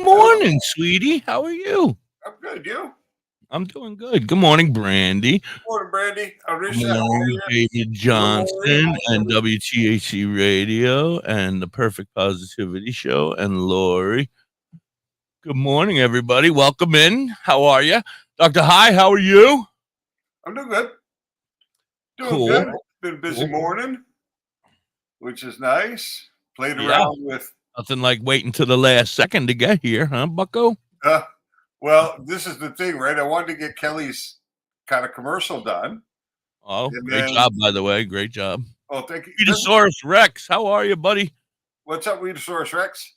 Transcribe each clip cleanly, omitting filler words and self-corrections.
morning, sweetie. How are you? I'm good. You? I'm doing good. Good morning, Brandy. Morning, Brandy. Good morning, David Johnson and WTHC Radio and the Perfect Positivity Show and Lori. Good morning, everybody. Welcome in. How are you? DoktorHigh, how are you? I'm doing good. Cool. Good. Been a busy morning, which is nice. Played around with... Nothing like waiting to the last second to get here, huh, bucko? Well, this is the thing, right? I wanted to get Kelly's kind of commercial done. Oh, great job, by the way. Great job. Oh, thank you. Weedosaurus Rex, how are you, buddy? What's up, Weedosaurus Rex?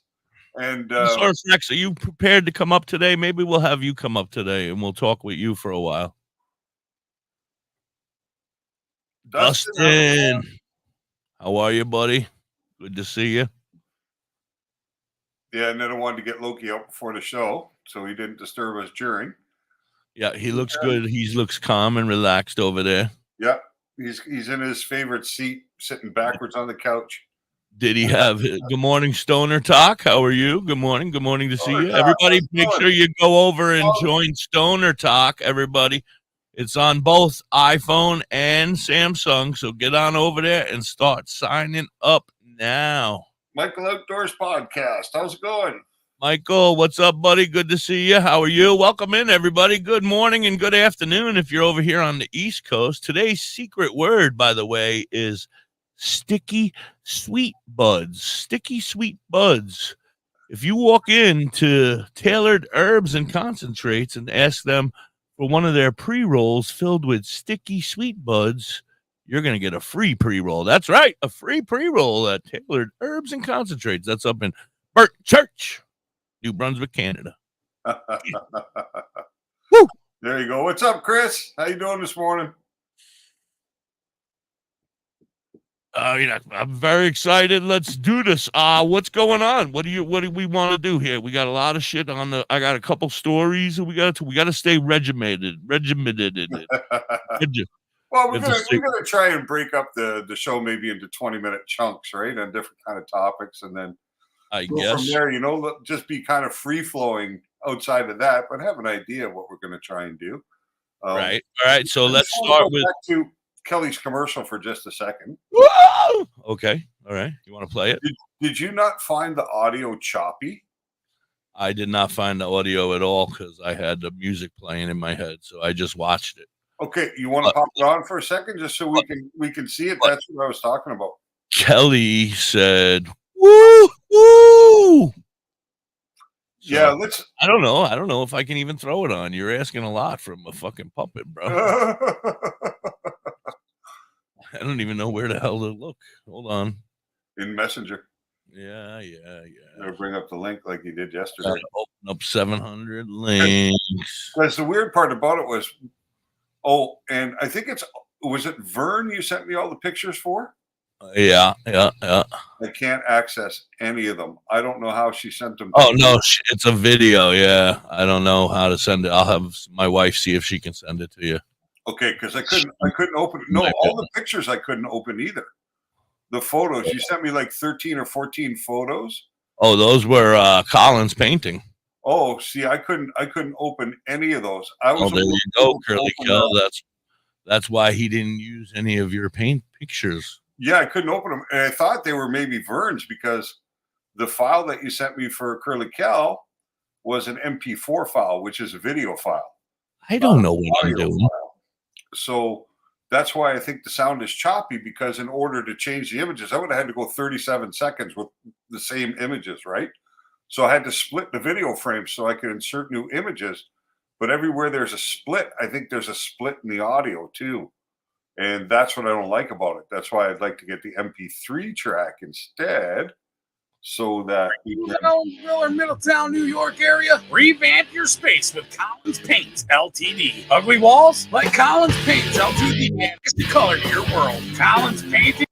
And Weedosaurus Rex, are you prepared to come up today? Maybe we'll have you come up today and we'll talk with you for a while. Dustin, how are you, buddy? Good to see you. Yeah, and then I wanted to get Loki out before the show, so he didn't disturb us during. Yeah, he looks good. He looks calm and relaxed over there. Yeah, he's in his favorite seat, sitting backwards on the couch. Did he have good morning, Stoner Talk? How are you? Good morning. Good morning to see you. Everybody, make sure you go over and join Stoner Talk, everybody. It's on both iPhone and Samsung, so get on over there and start signing up now. Michael Outdoors Podcast. How's it going? Michael, what's up, buddy? Good to see you. How are you? Welcome in, everybody. Good morning and good afternoon if you're over here on the East Coast. Today's secret word, by the way, is sticky sweet buds. Sticky sweet buds. If you walk into Tailored Herbs and Concentrates and ask them for one of their pre-rolls filled with sticky sweet buds, you're going to get a free pre-roll. That's right, a free pre-roll at Tailored Herbs and Concentrates. That's up in Burt Church, New Brunswick, Canada. Woo! There you go. What's up, Chris? How you doing this morning? I'm very excited. Let's do this. What's going on? What do we want to do here? We got a lot of shit on the. I got a couple stories, and we got to stay regimented. Well, we're gonna try and break up the show maybe into 20-minute chunks, right, on different kind of topics, and then I go guess from there. Just be kind of free flowing outside of that, but have an idea of what we're going to try and do. Right. All right. So let's start with back to Kelly's commercial for just a second. Whoa! Okay. All right. You want to play it? Did you not find the audio choppy? I did not find the audio at all because I had the music playing in my head, so I just watched it. Okay, you want to pop it on for a second just so we can see it? That's what I was talking about. Kelly said, "Woo, woo." So, yeah, let's. I don't know if I can even throw it on. You're asking a lot from a fucking puppet, bro. I don't even know where the hell to look. Hold on. In Messenger. Yeah. Or bring up the link like you did yesterday. Open up 700 links. Because the weird part about it was, and I think was it Vern you sent me all the pictures for? Yeah. I can't access any of them. I don't know how she sent them. Oh, no, it's a video. Yeah. I don't know how to send it. I'll have my wife see if she can send it to you. Okay, because I couldn't open it. No, all the pictures I couldn't open either. The photos, you sent me like 13 or 14 photos. Oh, those were Colin's painting. Oh, see, I couldn't open any of those. There you go, Curly Kel. That's why he didn't use any of your paint pictures. Yeah, I couldn't open them. And I thought they were maybe Vern's because the file that you sent me for Curly Kel was an MP4 file, which is a video file. I don't know what I'm doing. So that's why I think the sound is choppy, because in order to change the images, I would have had to go 37 seconds with the same images, right? So I had to split the video frame so I could insert new images. But everywhere there's a split, I think there's a split in the audio too. And that's what I don't like about it. That's why I'd like to get the MP3 track instead, so that Miller, Middletown, New York area. Revamp your space with Collins Paints Ltd. Ugly walls? Like Collins Paints Ltd. Adds the color to your world. Collins Painting.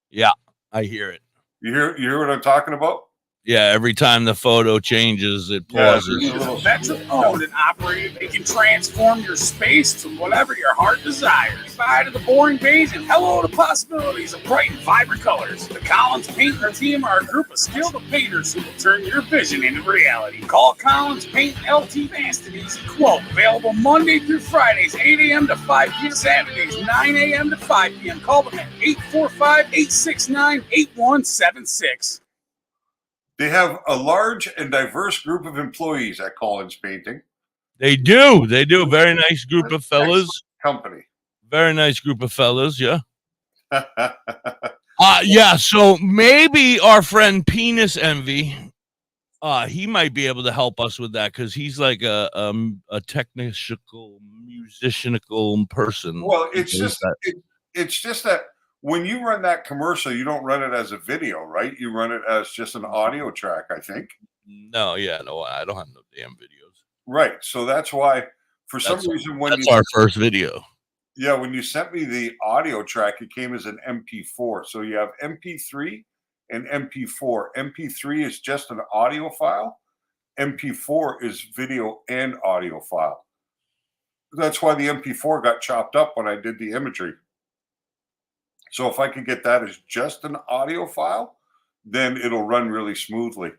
Yeah, I hear it. You hear what I'm talking about? Yeah, every time the photo changes, it Yeah, pauses. there's a little- Veteran-owned and operated, they can transform your space to whatever your heart desires. Bye to the boring beige and hello to possibilities of bright and vibrant colors. The Collins Paint team are a group of skilled painters who will turn your vision into reality. Call Collins Paint LT fast and easy quote. Available Monday through Fridays, 8 a.m. to 5 p.m. Saturdays, 9 a.m. to 5 p.m. Call them at 845-869-8176. They have a large and diverse group of employees at Collins Painting. They do. Very nice group of fellas. Company. Very nice group of fellas. Yeah. Yeah. So maybe our friend Penis Envy, he might be able to help us with that because he's like a technical, musicianical person. Well, it's just that when you run that commercial, you don't run it as a video, right? You run it as just an audio track, I think. No, I don't have no damn videos. Right. So that's why, for some reason, that's our first video. Yeah, when you sent me the audio track, it came as an MP4. So you have MP3 and MP4. MP3 is just an audio file. MP4 is video and audio file. That's why the MP4 got chopped up when I did the imagery. So if I could get that as just an audio file, then it'll run really smoothly.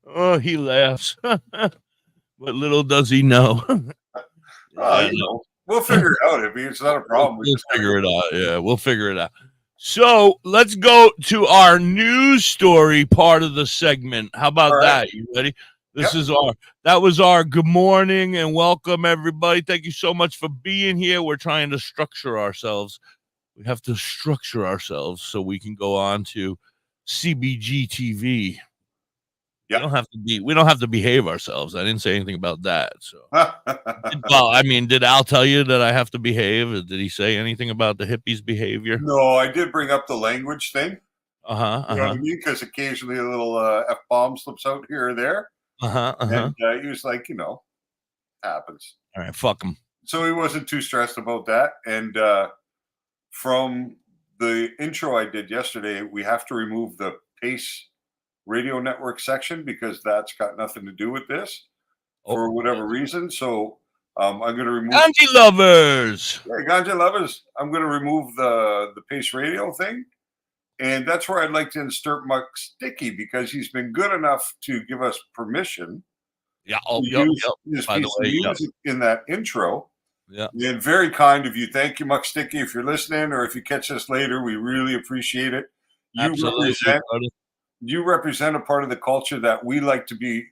Oh, he laughs. But little does he know. We'll figure it out. I mean, it's not a problem. We'll figure it out. Yeah, we'll figure it out. So let's go to our news story part of the segment. How about that? You ready? That was our good morning and welcome everybody. Thank you so much for being here. We're trying to structure ourselves. We have to structure ourselves so we can go on to CBG TV. Yep. We don't have to behave ourselves. I didn't say anything about that. So well, I mean, did Al tell you that I have to behave? Did he say anything about the hippies' behavior? No, I did bring up the language thing. You know what I mean? Because occasionally a little F-bomb slips out here or there. And he was like, happens. All right, fuck him. So he wasn't too stressed about that. And from the intro I did yesterday, we have to remove the Pace Radio Network section because that's got nothing to do with this for whatever reason. So I'm going to remove Ganja lovers. Yeah, Ganja lovers. I'm going to remove the Pace Radio thing. And that's where I'd like to insert Muck Sticky because he's been good enough to give us permission to use his piece of music in that intro. Yeah. And very kind of you. Thank you, Muck Sticky. If you're listening or if you catch us later, we really appreciate it. You represent a part of the culture that we like to be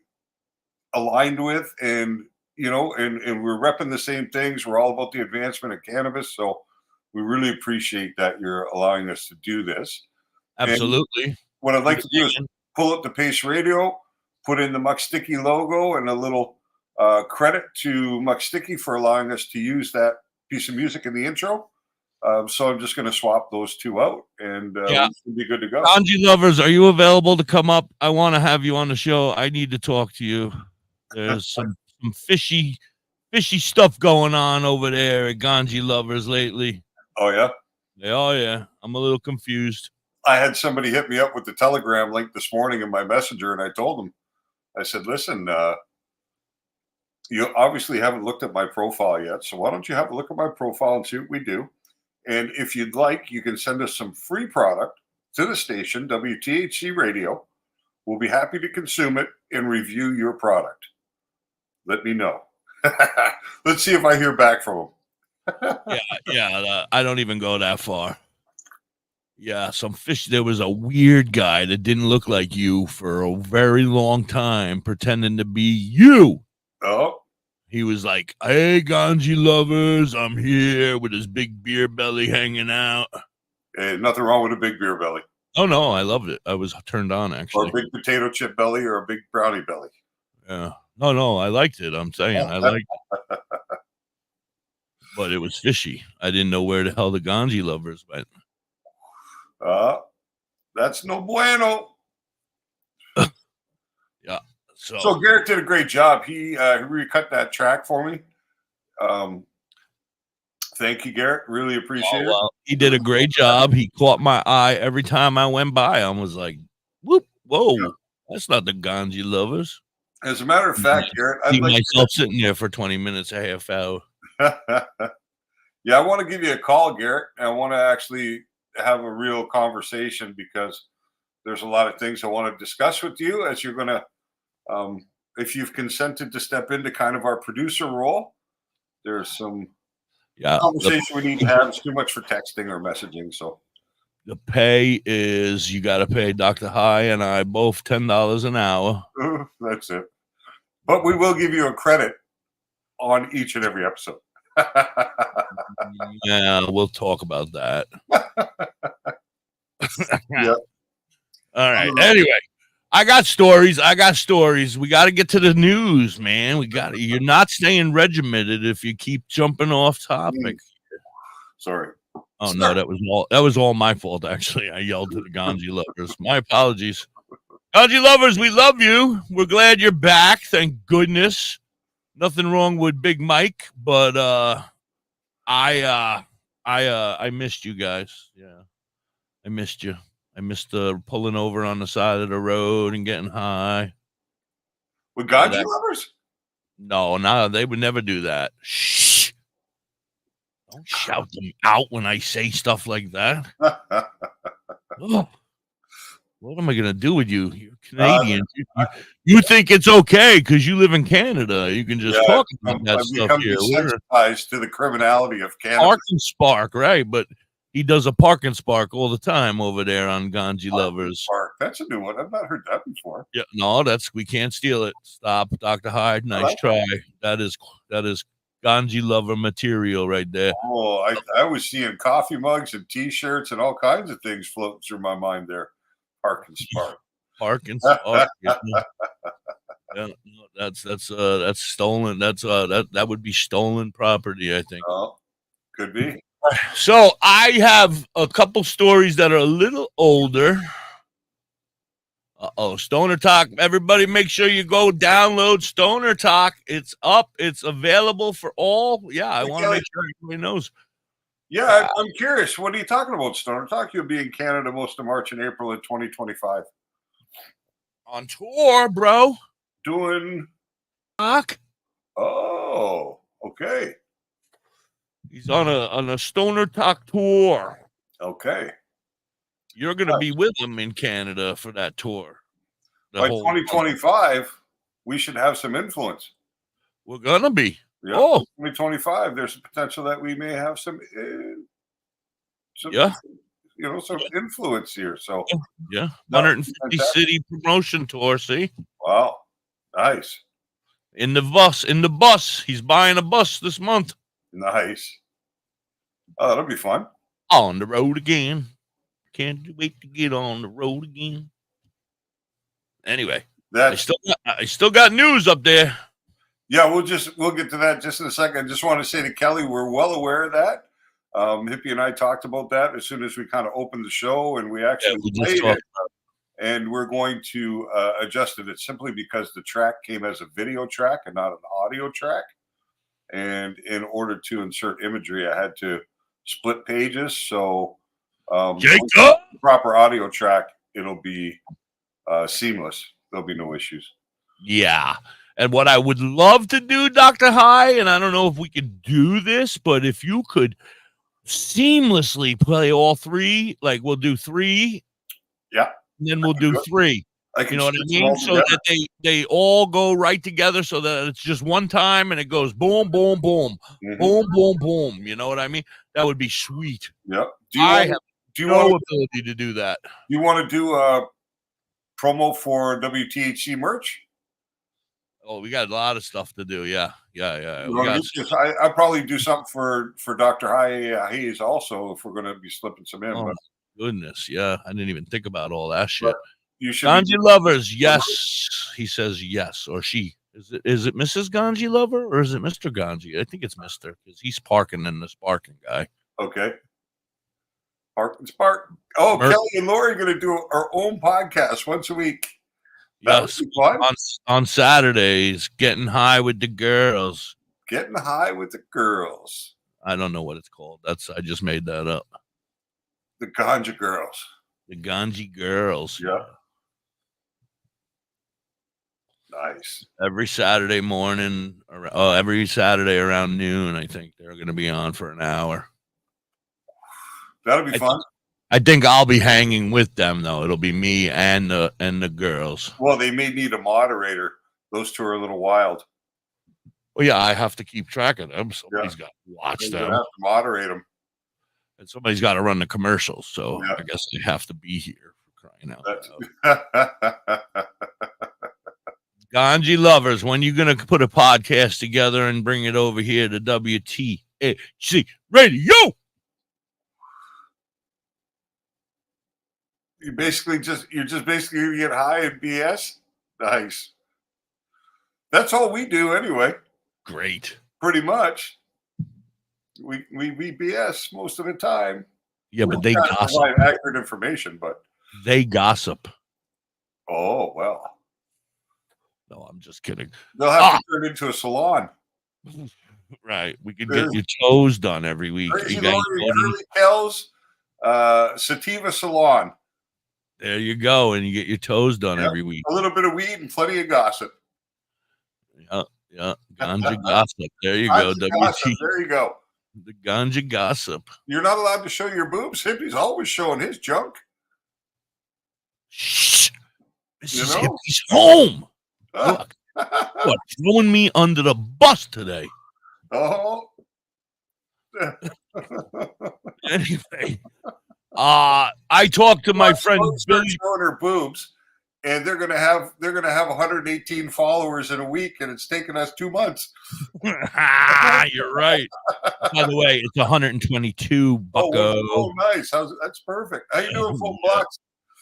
aligned with. And, and we're repping the same things. We're all about the advancement of cannabis. So we really appreciate that you're allowing us to do this. Absolutely. And what I'd like to do is pull up the Pace Radio, put in the Muck Sticky logo and a little credit to Muck Sticky for allowing us to use that piece of music in the intro. So I'm just going to swap those two out and we'll be good to go. Ganja lovers, are you available to come up? I want to have you on the show. I need to talk to you. There's some fishy stuff going on over there at Ganja lovers lately. Oh, yeah? Oh, yeah. I'm a little confused. I had somebody hit me up with the Telegram link this morning in my messenger, and I told them, I said, listen, you obviously haven't looked at my profile yet, so why don't you have a look at my profile and see what we do? And if you'd like, you can send us some free product to the station, WTHC Radio. We'll be happy to consume it and review your product. Let me know. Let's see if I hear back from them. I don't even go that far. Yeah, there was a weird guy that didn't look like you for a very long time, pretending to be you. Oh. He was like, hey, Ganja lovers, I'm here with his big beer belly hanging out. Hey, nothing wrong with a big beer belly. Oh, no, I loved it. I was turned on, actually. Or a big potato chip belly or a big brownie belly. Yeah. No, I liked it. I'm saying I liked it. But it was fishy. I didn't know where the hell the Ganja lovers went. That's no bueno. Yeah. So Garrett did a great job. He recut that track for me. Thank you, Garrett. Really appreciate it. Well, he did a great job. He caught my eye every time I went by. I was like, whoop, whoa, Yeah. that's not the Ganji lovers. As a matter of fact, Garrett, See I'd like myself sitting there for 20 minutes, a half hour. Yeah, I want to give you a call, Garrett. I want to actually have a real conversation because there's a lot of things I want to discuss with you as you're going to, if you've consented to step into kind of our producer role, there's some conversation we need to have. It's too much for texting or messaging. So the pay is you got to pay DoktorHigh and I both $10 an hour. That's it. But we will give you a credit on each and every episode. Yeah, we'll talk about that. Yeah. All right. Anyway, I got stories. We got to get to the news, man. You're not staying regimented if you keep jumping off topic. Sorry. Oh no, that was all my fault. Actually, I yelled to the Ganji lovers. My apologies. Ganji lovers, we love you. We're glad you're back. Thank goodness. Nothing wrong with Big Mike, but I missed you guys. Yeah, I missed you. I missed pulling over on the side of the road and getting high. With Ganji lovers? No, they would never do that. Shh. Don't shout them out when I say stuff like that. Oh, what am I going to do with you? You're Canadian. You think it's okay because you live in Canada. You can just talk about that stuff here. We're desensitized to the criminality of Canada. Park and Spark, right? But he does a Park and Spark all the time over there on Ganji Lovers. Spark. That's a new one. I've not heard that before. Yeah, no, we can't steal it. Stop, DoktorHigh. Nice try. That is Ganji Lover material right there. Oh, I was seeing coffee mugs and T-shirts and all kinds of things floating through my mind there. Park and Spark. Park and Spark. Yeah, no, that's stolen. That would be stolen property, I think. Oh, could be. So I have a couple stories that are a little older. Stoner Talk. Everybody make sure you go download Stoner Talk. It's up. It's available for all. Yeah, I want to make sure everybody knows. Yeah, I'm curious. What are you talking about, Stoner Talk? You'll be in Canada most of March and April in 2025. On tour, bro. Doing talk. Oh, okay. He's on a Stoner Talk tour. Okay. You're going to be with him in Canada for that tour. By 2025, we should have some influence. We're going to be. Yeah. 2025, there's a potential that we may have some influence here. So, yeah. 150 city promotion tour, see? Wow. Nice. In the bus. He's buying a bus this month. Nice. Oh, that'll be fun. On the road again. Can't wait to get on the road again. Anyway, I still got news up there. Yeah, we'll get to that just in a second. I just want to say to Kelly, we're well aware of that. Hippie and I talked about that as soon as we kind of opened the show, and we actually played it. And we're going to adjust it. It's simply because the track came as a video track and not an audio track. And in order to insert imagery, I had to split pages. So proper audio track, it'll be seamless. There'll be no issues. Yeah. And what I would love to do, DoktorHigh, and I don't know if we could do this, but if you could seamlessly play all three, like we'll do three. Yeah. And then we'll do three. You know what I mean? So that they all go right together so that it's just one time and it goes boom, boom, boom, boom, boom, boom. You know what I mean? That would be sweet. Yeah. I have no ability to do that. Do you want to do a promo for WTHC merch? Oh, we got a lot of stuff to do. Yeah. I probably do something for DoktorHigh Hayes also if we're going to be slipping some in. Oh, but goodness. Yeah. I didn't even think about all that shit. You should Ganji lovers, yes. He says yes, or she. Is it Mrs. Ganji lover or is it Mr. Ganji? I think it's Mr. because he's parking in the sparking guy. Okay. Park and Spark. Oh, Kelly and Lori are going to do our own podcast once a week. Yes, on Saturdays, getting high with the girls. Getting high with the girls. I don't know what it's called. I just made that up. The Ganja Girls. The Ganji Girls. Yeah. Nice. Every Saturday morning, every Saturday around noon, I think they're going to be on for an hour. That'll be fun. I think I'll be hanging with them though. It'll be me and the girls. Well, they may need a moderator. Those two are a little wild. Well, yeah, I have to keep track of them. Somebody's got to watch You're them. gonna have to moderate them. And somebody's got to run the commercials. So Yeah. I guess they have to be here for crying out loud. Ganji lovers, when you going to put a podcast together and bring it over here to WTHC Radio? You're just basically gonna get high and BS. Nice. That's all we do anyway. Great. Pretty much. We BS most of the time. Yeah, but they gossip. Accurate information, but they gossip. Oh well. No, I'm just kidding. They'll have to turn into a salon. Right. We can get your toes done every week. Crazy Curly Kells, Sativa Salon. There you go, and you get your toes done every week. A little bit of weed and plenty of gossip. Yeah. Ganja gossip. There you go. Gossip. There you go. The Ganja gossip. You're not allowed to show your boobs. Hippie's always showing his junk. Shh. Mrs. Hippie's home. Look, what, throwing me under the bus today. Oh. Anyway. I talked to my friend Billy. Showing her boobs, and they're gonna have 118 followers in a week, and it's taken us 2 months. You're right. By the way, it's 122, bucko. Oh, nice. That's perfect. How you doing, Fulton Blocks?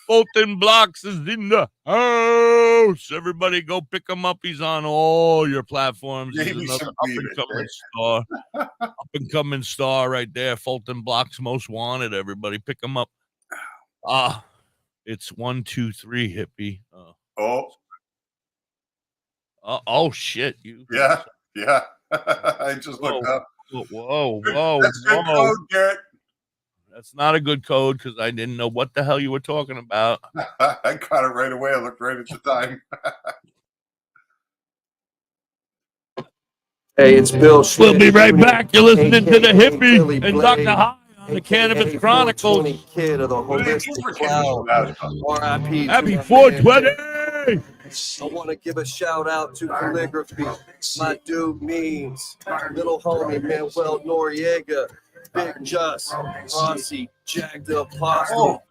Fulton Blocks is in the house. Everybody go pick him up. He's on all your platforms. He's another up-and-coming star. Up-and-coming star right there. Fulton Blocks Most Wanted. Everybody pick him up. It's 1, 2, 3, hippie. Oh, shit. Yeah. I just looked up. Whoa. That's good code, Garrett. That's not a good code because I didn't know what the hell you were talking about. I got it right away. I looked right at the time. Hey, it's Bill Schmidt. We'll be right back. You're listening to The Hippie and DoktorHigh on the Cannabis Chronicles. Kid of the holistic cloud. R.I.P. Happy 420. I want to give a shout out to Calligraphy. My dude Means. Little homie Manuel Noriega. Big Just, Rossi, Jack the Apostle.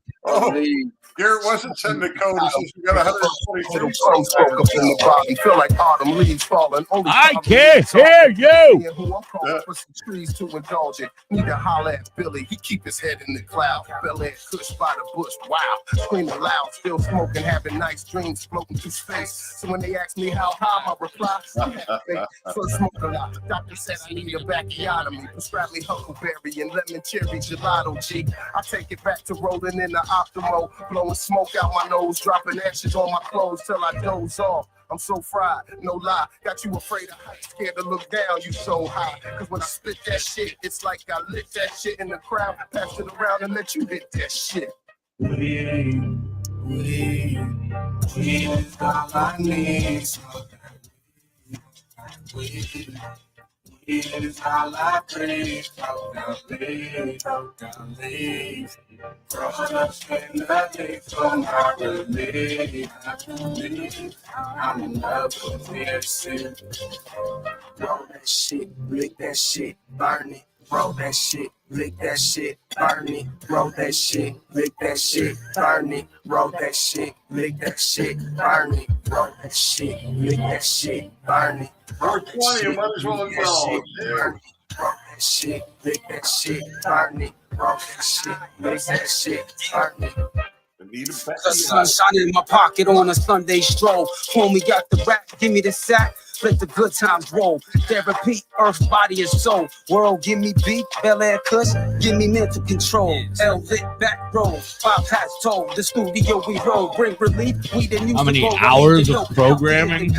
Garrett wasn't sending the code. He says we got 122. Spoke up in the body, feel like autumn leaves falling. Only I can't hear you. Who I'm calling for some trees to indulge it. Need to holler at Billy. He keep his head in the cloud. Bel Air Kush by the bush. Wow, screaming loud, still smoking, having nice dreams, floating through space. So when they ask me how high, my reply, first smoke a lot. The doctor said I need a backiotomy. Prescribe me huckleberry and lemon cherry gelato. G. I take it back to rolling in the Optimo, blowing smoke out my nose, dropping ashes on my clothes till I doze off. I'm so fried, no lie. Got you afraid of heights, scared to look down, you so high. Cause when I spit that shit, it's like I lit that shit in the crowd, pass it around and let you hit that shit. We is all I need. We is all I breathe. Talk down, leave. Products in the leaves for my relief. I'm in love with this shit. Roll that shit, lick that shit, burn it. Roll that shit, lick that shit, burn it. Roll that shit, lick that shit, burn it. Roll that shit, lick that shit, burn it. Roll that shit, lick that shit, burn it. Roll 20, you might as well have gone. Roll that shit, lick that shit, burn it. Roll that shit, lick that shit, burn it. The sun shining in my pocket on a Sunday stroll. Homie got the rack, give me the sack. let the good times roll. Therapy, earth, body, and soul. World, give me beat, Bel Air Kush, give me mental control. L lit back row, bypass toll. The studio we roll, bring relief. We the music. How many roll, hours we of programming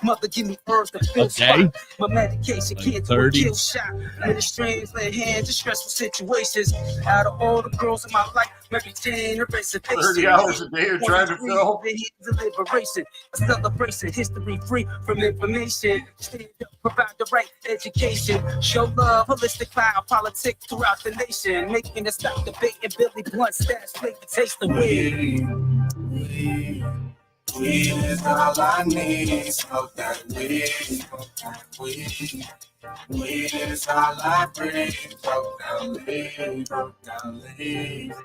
Mother, give me herbs to a feel day? spot. My medication, Like kids 30? will kill shot. Many strains, lay hands in stressful situations. Out of all the girls in my life, maybe 10 are basic. 30 hours a day you're trying to fill. Deliberation, a celebration, history free from information. Stand up, provide the right education. Show love, holistic cloud, politics throughout the nation. Making it stop debating Billy Blunt stats, make the taste of weed. Weed is all I need. Smoke that weed. Smoke that weed. Weed is all I breathe. Broke down leaves. Broke down leaves.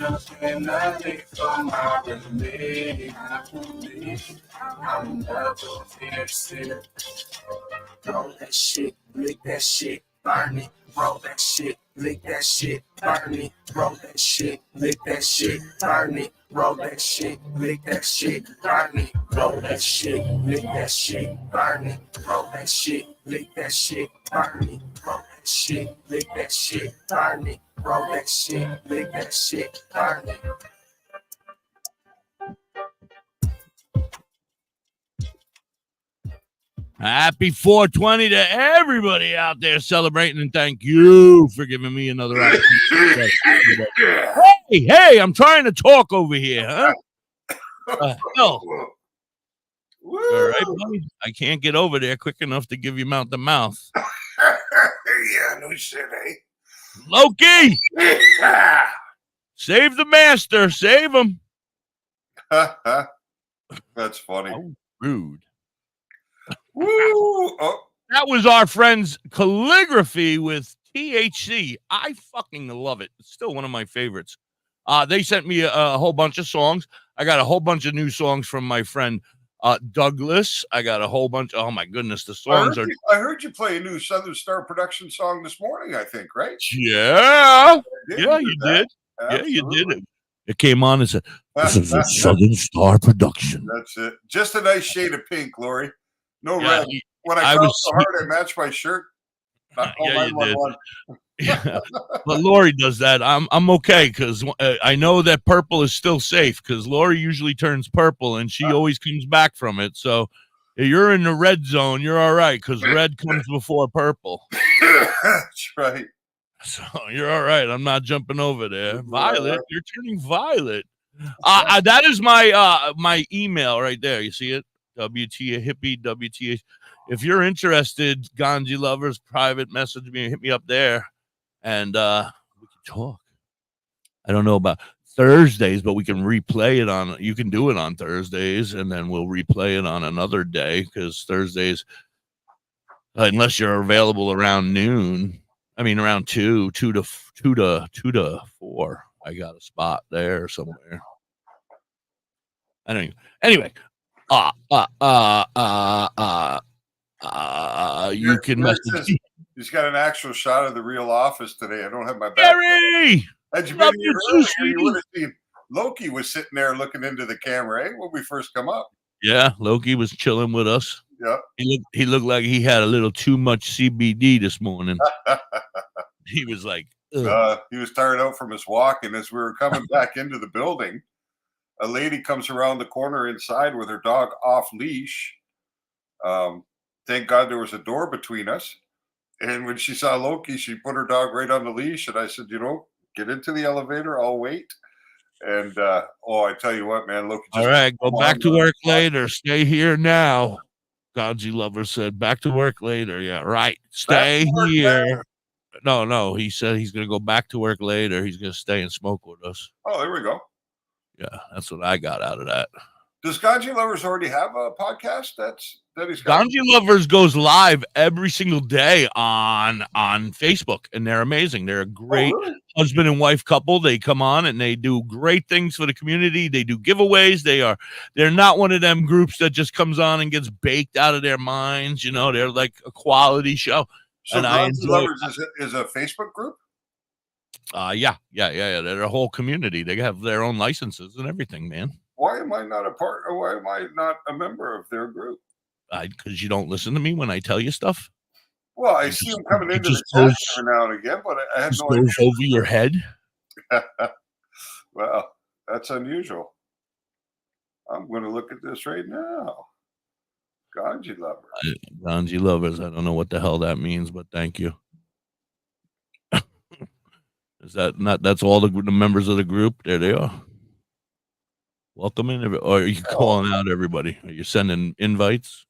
Up in the leaf for my relief. I believe I'm never tipsy. Roll that shit, lick that shit, burn it. Roll that shit, lick that shit, burn it. Roll that shit, lick that shit, burn it. Roll that shit, lick that shit, burn it. Roll that shit, lick that shit, burn it. Roll that shit, lick that shit, burn it. Roll that shit, lick that shit, burn it. Roll that shit, lick that shit, burn it. Happy 420 to everybody out there celebrating, and thank you for giving me another opportunity. Hey, I'm trying to talk over here, huh? No. All right, buddy. I can't get over there quick enough to give you mouth to mouth. Yeah, no shit, eh? Loki! Save the master. Save him. That's funny. Oh, rude. Woo! Oh, That was our friend's calligraphy with THC. I fucking love it. It's still one of my favorites. They sent me a whole bunch of songs. I got a whole bunch of new songs from my friend Douglas. I got a whole bunch. Oh my goodness, the songs are. I heard you play a new Southern Star production song this morning, I think, right? Yeah. did Yeah, hear you that. did. Yeah, you did Absolutely. it. It came on and said, "This is a Southern Star production." That's it. Just a nice shade of pink, Lori. No Yeah, red. When I I felt was so hard, I matched my shirt. Not all Yeah, you did. 911. Yeah. But Lori does that. I'm okay because I know that purple is still safe because Lori usually turns purple and she always comes back from it. So if you're in the red zone, you're all right because red comes before purple. That's right. So you're all right. I'm not jumping over there. Violet, you're turning violet. That is my my email right there. You see it? Da.Hippie, WTH. If you're interested, Ganji lovers, private message me, hit me up there, and we can talk. I don't know about Thursdays, but we can replay it on. You can do it on Thursdays, and then we'll replay it on another day because Thursdays, unless you're available around noon. I mean, around 2 to 4. I got a spot there somewhere. I don't even. Anyway, you can message me. He's got an actual shot of the real office today. I don't have my back. Gary, Had you love been you here too, earlier, sweetie. you would have seen Loki was sitting there looking into the camera, when we first come up. Yeah, Loki was chilling with us. Yeah. He looked like he had a little too much CBD this morning. He was like, he was tired out from his walk, and as we were coming back into the building, a lady comes around the corner inside with her dog off leash. Thank God there was a door between us. And when she saw Loki, she put her dog right on the leash. And I said, get into the elevator. I'll wait. And, I tell you what, man, Loki. All right, go back to work later. Stay here now. Godzy Lover said, back to work later. Yeah, right. Stay here. No. He said he's going to go back to work later. He's going to stay and smoke with us. Oh, there we go. Yeah, that's what I got out of that. Does Ganji Lovers already have a podcast that he's got? Ganji Lovers goes live every single day on Facebook, and they're amazing. They're a great husband and wife couple. They come on and they do great things for the community. They do giveaways. They're not one of them groups that just comes on and gets baked out of their minds. They're like a quality show. So Ganji Lovers is a Facebook group? Yeah. They're a whole community. They have their own licenses and everything, man. Why am I not a part? Or why am I not a member of their group? because you don't listen to me when I tell you stuff. Well, I It see just, them coming it into the just chat goes, every now and again, but I had just no goes idea. over your head. Well, that's unusual. I'm going to look at this right now. Ganji lover. Ganji lovers. I don't know what the hell that means, but thank you. Is that not? That's all the members of the group. There they are. Welcome in. Or are you calling out everybody? Are you sending invites?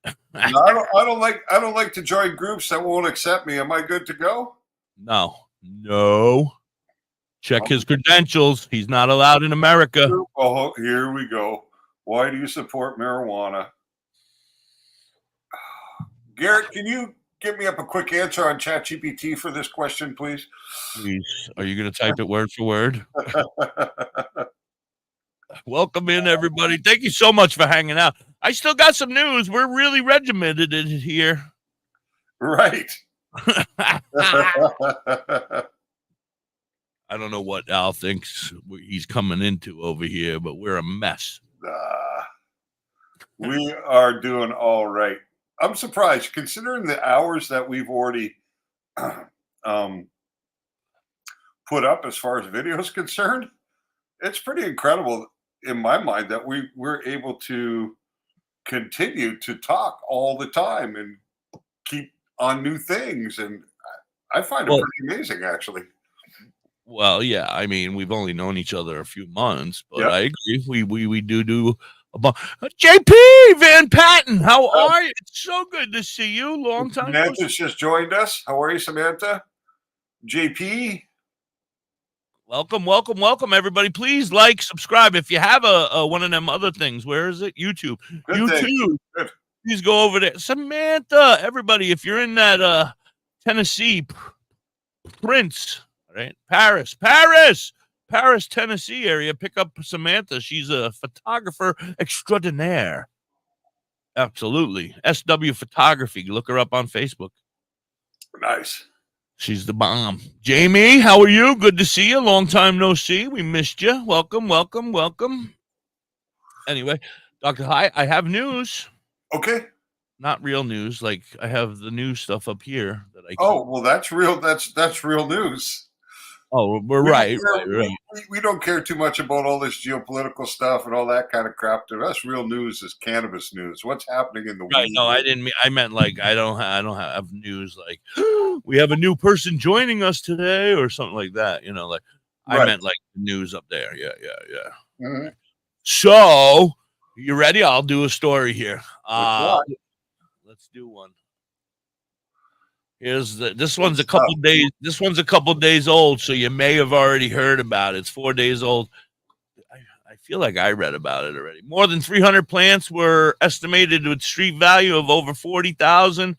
No, I don't like to join groups that won't accept me. Am I good to go? No. Check his credentials. He's not allowed in America. Oh, here we go. Why do you support marijuana? Garrett, can you give me up a quick answer on ChatGPT for this question, please? Please. Are you going to type it word for word? Welcome in, everybody. Thank you so much for hanging out. I still got some news. We're really regimented in here. Right. I don't know what Al thinks he's coming into over here, but we're a mess. We are doing all right. I'm surprised, considering the hours that we've already put up as far as video is concerned. It's pretty incredible in my mind that we're able to continue to talk all the time and keep on new things. And I find it pretty amazing, actually. Well, yeah, I mean, we've only known each other a few months, but Yep. I agree. We do a bunch. JP Van Patten, how are you? It's so good to see you. Long time. Samantha's just joined us. How are you, Samantha? JP. Welcome, everybody. Please like, subscribe. If you have a one of them other things, where is it? YouTube. Good thing. YouTube. Good. Please go over there. Samantha, everybody, if you're in that Tennessee, Prince, right? Paris, Tennessee area, pick up Samantha. She's a photographer extraordinaire. Absolutely. SW Photography. Look her up on Facebook. Nice. She's the bomb. Jamie, how are you? Good to see you. Long time no see. We missed you. Welcome. Anyway, DoktorHigh, I have news. Okay. Not real news. Like I have the news stuff up here that I. Oh, well, that's real. That's real news. Oh, we're right. We don't care too much about all this geopolitical stuff and all that kind of crap. To us, real news is cannabis news. What's happening in the Right? weed No, world. I didn't mean. I meant like I don't have news like we have a new person joining us today or something like that. You know, like I Right. meant like news up there. Yeah. Mm-hmm. So you ready? I'll do a story here. Let's do one. This one's a couple days. This one's a couple days old, so you may have already heard about it. It's 4 days old. I feel like I read about it already. More than 300 plants were estimated with street value of over 40,000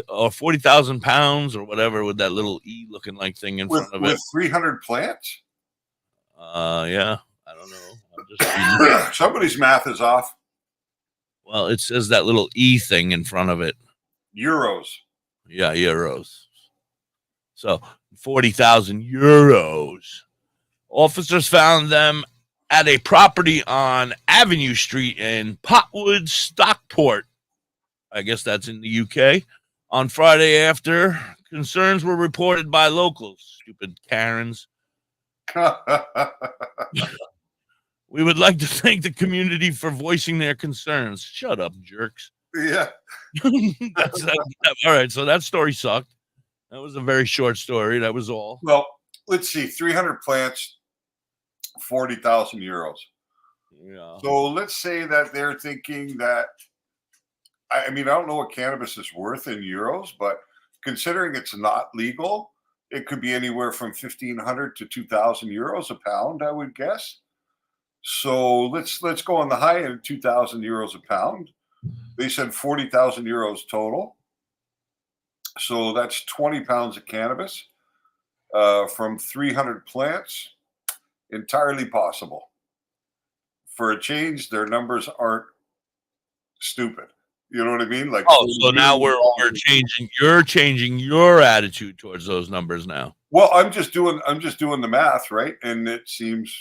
or 40,000 pounds or whatever, with that little E looking like thing in front of it. With 300 plants? Yeah. I don't know. I'm just Somebody's math is off. Well, it says that little E thing in front of it. Euros. Yeah, euros. So 40,000 euros. Officers found them at a property on Avenue Street in Potwood, Stockport. I guess that's in the UK. On Friday after concerns were reported by locals. Stupid Karens. We would like to thank the community for voicing their concerns. Shut up, jerks. Yeah. All right, so that story sucked. That was a very short story. That was all. Well, let's see. 300 plants, 40,000 euros. Yeah. So let's say that they're thinking that, I mean, I don't know what cannabis is worth in euros, but considering it's not legal, it could be anywhere from 1,500 to 2,000 euros a pound, I would guess. So let's go on the high end, 2,000 euros a pound. They said 40,000 euros total. So that's 20 pounds of cannabis from 300 plants. Entirely possible. For a change, their numbers aren't stupid. You know what I mean? Like, oh, so now we're changing. You're changing your attitude towards those numbers now. Well, I'm just doing the math, right? And it seems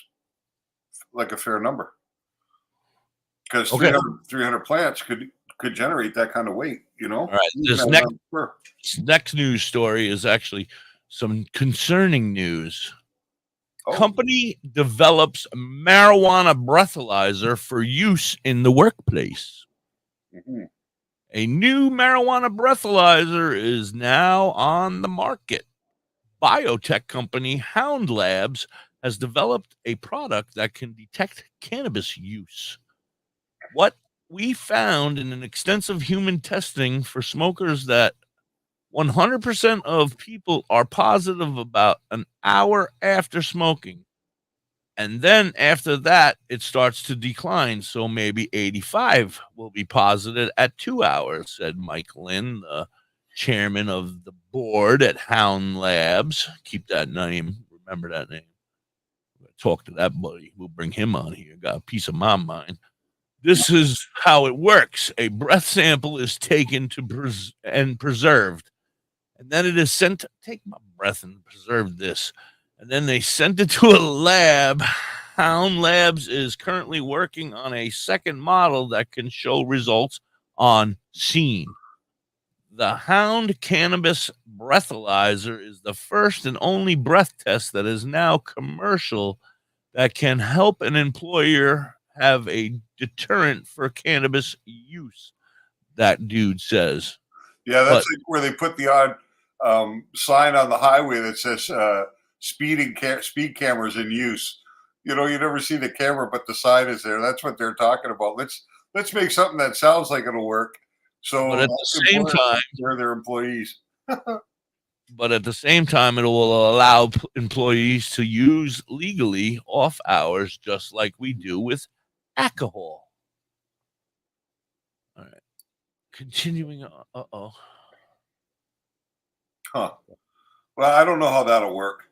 like a fair number. because Okay. 300 plants could generate that kind of weight, you know. All right. This next news story is actually some concerning news. Oh. Company develops marijuana breathalyzer for use in the workplace. Mhm. A new marijuana breathalyzer is now on the market. Biotech company Hound Labs has developed a product that can detect cannabis use. What we found in an extensive human testing for smokers that 100% of people are positive about an hour after smoking. And then after that, it starts to decline. So maybe 85 will be positive at 2 hours, said Mike Lynn, the chairman of the board at Hound Labs. Keep that name. Remember that name. Talk to that buddy. We'll bring him on here. Got a piece of my mind. This is how it works. A breath sample is taken and preserved. And then it is sent to take my breath and preserve this. And then they sent it to a lab. Hound Labs is currently working on a second model that can show results on scene. The Hound Cannabis Breathalyzer is the first and only breath test that is now commercial that can help an employer have a deterrent for cannabis use, that dude says. Yeah, that's like where they put the odd sign on the highway that says speed cameras in use. You know, you never see the camera, but the sign is there. That's what they're talking about. Let's make something that sounds like it'll work. So, but at the same time, they're their employees. But at the same time, it will allow employees to use legally off hours, just like we do with alcohol. All right. Continuing. Uh-oh. Huh. Well, I don't know how that'll work.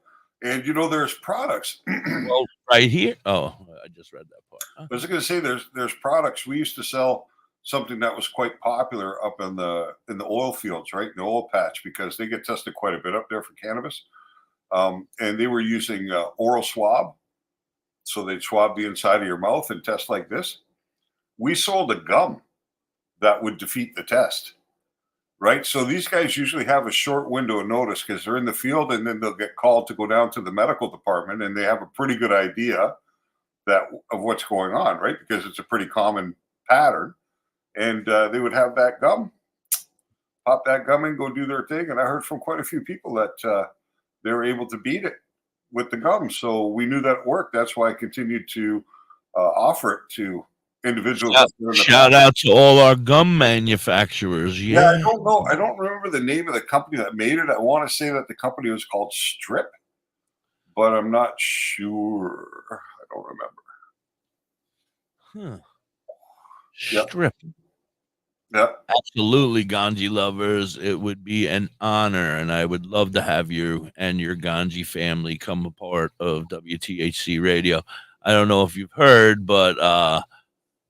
And, you know, there's products. Well, right here. Oh, I just read that part. I was going to say there's products. We used to sell something that was quite popular up in the oil fields, right? In the oil patch, because they get tested quite a bit up there for cannabis. And they were using oral swab. So they'd swab the inside of your mouth and test like this. We sold a gum that would defeat the test, right? So these guys usually have a short window of notice because they're in the field and then they'll get called to go down to the medical department and they have a pretty good idea of what's going on, right? Because it's a pretty common pattern. And they would have that gum, pop that gum in, go do their thing. And I heard from quite a few people that they were able to beat it with the gum. So we knew that it worked. That's why I continued to offer it to individuals. Shout out to all our gum manufacturers. Yeah, I don't know. I don't remember the name of the company that made it. I want to say that the company was called Strip, but I'm not sure. I don't remember. Huh. Strip. Yep. Absolutely, Ganji lovers. It would be an honor, and I would love to have you and your Ganji family come a part of WTHC Radio. I don't know if you've heard, but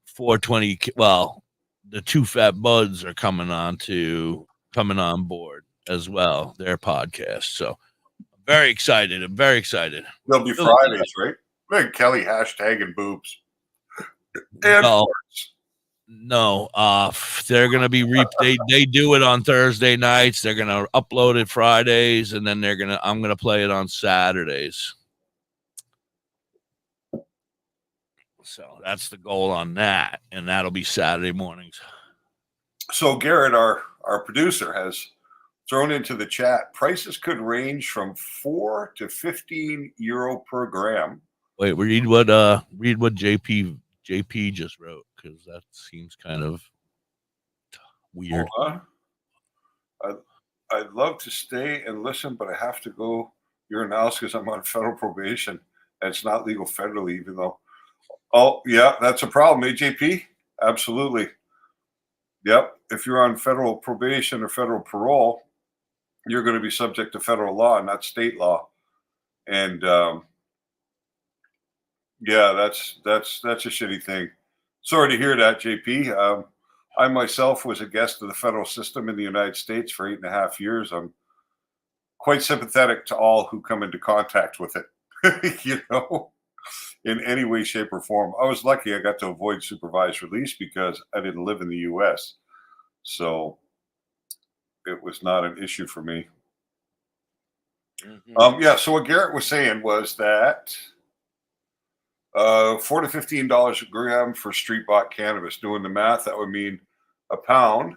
420. Well, the Two Fat Buds are coming on board as well. Their podcast. So I'm very excited. They'll be Fridays, right? Look at Kelly hashtagging boobs. And No, they're gonna be they do it on Thursday nights. They're gonna upload it Fridays, and then I'm gonna play it on Saturdays. So that's the goal on that, and that'll be Saturday mornings. So Garrett, our producer, has thrown into the chat prices could range from €4 to €15 per gram. Wait, read what JP just wrote, because that seems kind of weird. I'd love to stay and listen, but I have to go your analysis because I'm on federal probation and it's not legal federally, even though. Oh, yeah, that's a problem, JP? Absolutely. Yep. If you're on federal probation or federal parole, you're going to be subject to federal law, not state law. And yeah, that's a shitty thing. Sorry to hear that, JP. I myself was a guest of the federal system in the United States for 8.5 years. I'm quite sympathetic to all who come into contact with it. You know, in any way, shape, or form. I was lucky I got to avoid supervised release because I didn't live in the U.S., so it was not an issue for me. Yeah, so what Garrett was saying was that $4 to $15 a gram for street bought cannabis. Doing the math, that would mean a pound,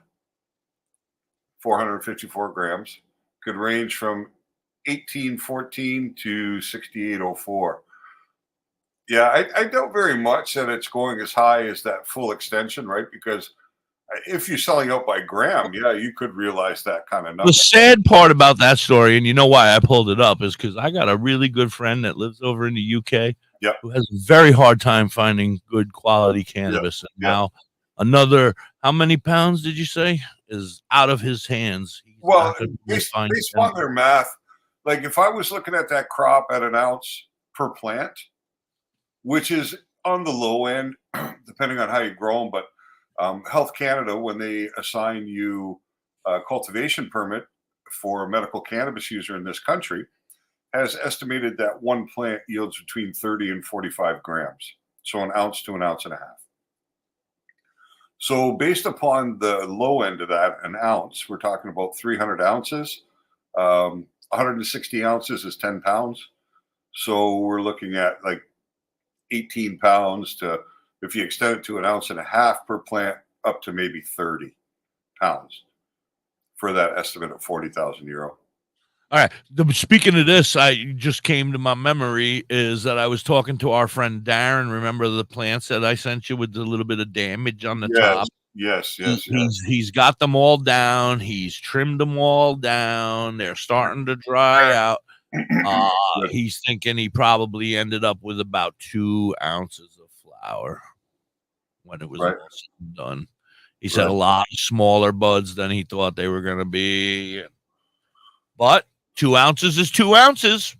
454 grams, could range from 1814 to 6804. Yeah, I doubt very much that it's going as high as that full extension, right? Because if you're selling out by gram, yeah, you could realize that kind of number. The sad part about that story, and you know why I pulled it up, is because I got a really good friend that lives over in the UK Yep. who has a very hard time finding good quality cannabis. Yep. And now another, how many pounds did you say, is out of his hands? He's Well, not gonna be able to based find on their math, like if I was looking at that crop at an ounce per plant, which is on the low end, depending on how you grow them, but Health Canada, when they assign you a cultivation permit for a medical cannabis user in this country, has estimated that one plant yields between 30 and 45 grams. So an ounce to an ounce and a half. So based upon the low end of that, an ounce, we're talking about 300 ounces. 160 ounces is 10 pounds. So we're looking at like 18 pounds to, if you extend it to an ounce and a half per plant, up to maybe 30 pounds for that estimate of 40,000 euro. All right. Speaking of this, I just came to my memory is that I was talking to our friend Darren. Remember the plants that I sent you with the little bit of damage on the top? Yes. He's got them all down. He's trimmed them all down. They're starting to dry out. He's thinking he probably ended up with about 2 ounces of flower when it was all said and done. He said a lot smaller buds than he thought they were going to be. But 2 ounces is 2 ounces.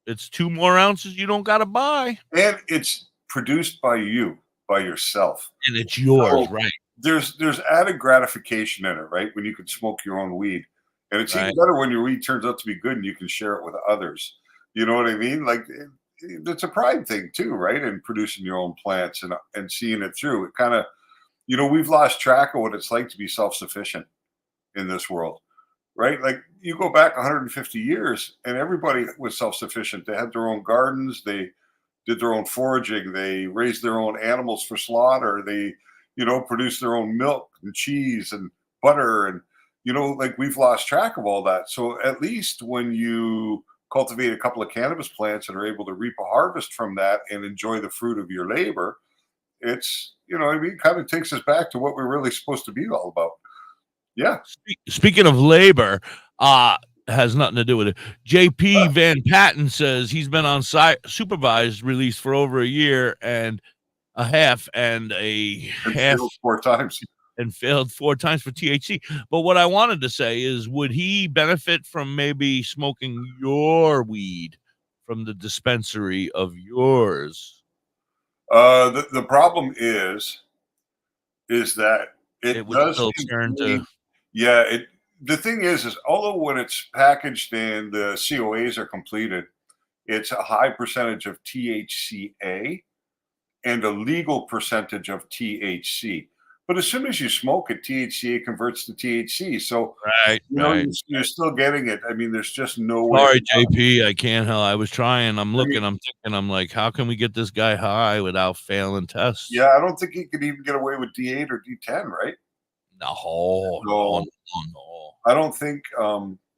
It's 2 more ounces you don't got to buy. And it's produced by you, by yourself. And it's yours, right? There's added gratification in it, right? When you can smoke your own weed. And it's even better when your weed turns out to be good and you can share it with others. You know what I mean? Like, it's a pride thing too, right? And producing your own plants and seeing it through. It kind of, you know, we've lost track of what it's like to be self-sufficient in this world, right? Like you go back 150 years and everybody was self-sufficient. They had their own gardens. They did their own foraging. They raised their own animals for slaughter. They, you know, produced their own milk and cheese and butter. And, you know, like we've lost track of all that. So at least when you cultivate a couple of cannabis plants and are able to reap a harvest from that and enjoy the fruit of your labor, it's, you know, I mean, it kind of takes us back to what we're really supposed to be all about. Yeah. Speaking of labor, has nothing to do with it. JP Van Patten says he's been on supervised release for over a year and a half and Failed 4 times. And failed 4 times for THC. But what I wanted to say is, would he benefit from maybe smoking your weed from the dispensary of yours? The problem is that it would does still turn to. Yeah, the thing is although when it's packaged and the COAs are completed, it's a high percentage of THCA and a legal percentage of THC. But as soon as you smoke it, THCA converts to THC. So you're still getting it. I mean, there's just no way. Sorry, JP, I can't help. I was trying. I'm looking. I'm thinking. I'm like, how can we get this guy high without failing tests? Yeah, I don't think he could even get away with D8 or D10, right? No. I don't think.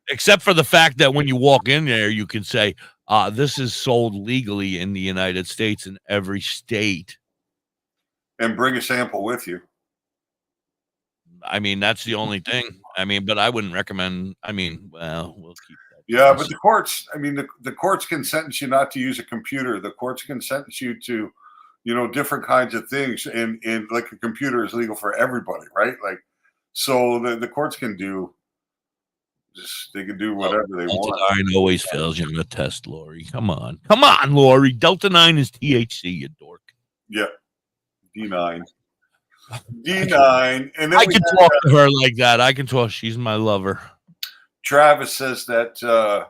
Except for the fact that when you walk in there, you can say, this is sold legally in the United States in every state. And bring a sample with you. I mean, that's the only thing. I mean, but I wouldn't recommend. I mean, well, we'll keep that. Yeah, but the courts, I mean, the courts can sentence you not to use a computer. The courts can sentence you to, you know, different kinds of things. And like a computer is legal for everybody, right? Like, so the courts can do, they can do whatever they want. Delta-9 always fails you on the test, Lori. Come on, Lori. Delta-9 is THC, you dork. Yeah, D9. D9, and then I can talk to her like that. I can talk. She's my lover. Travis says that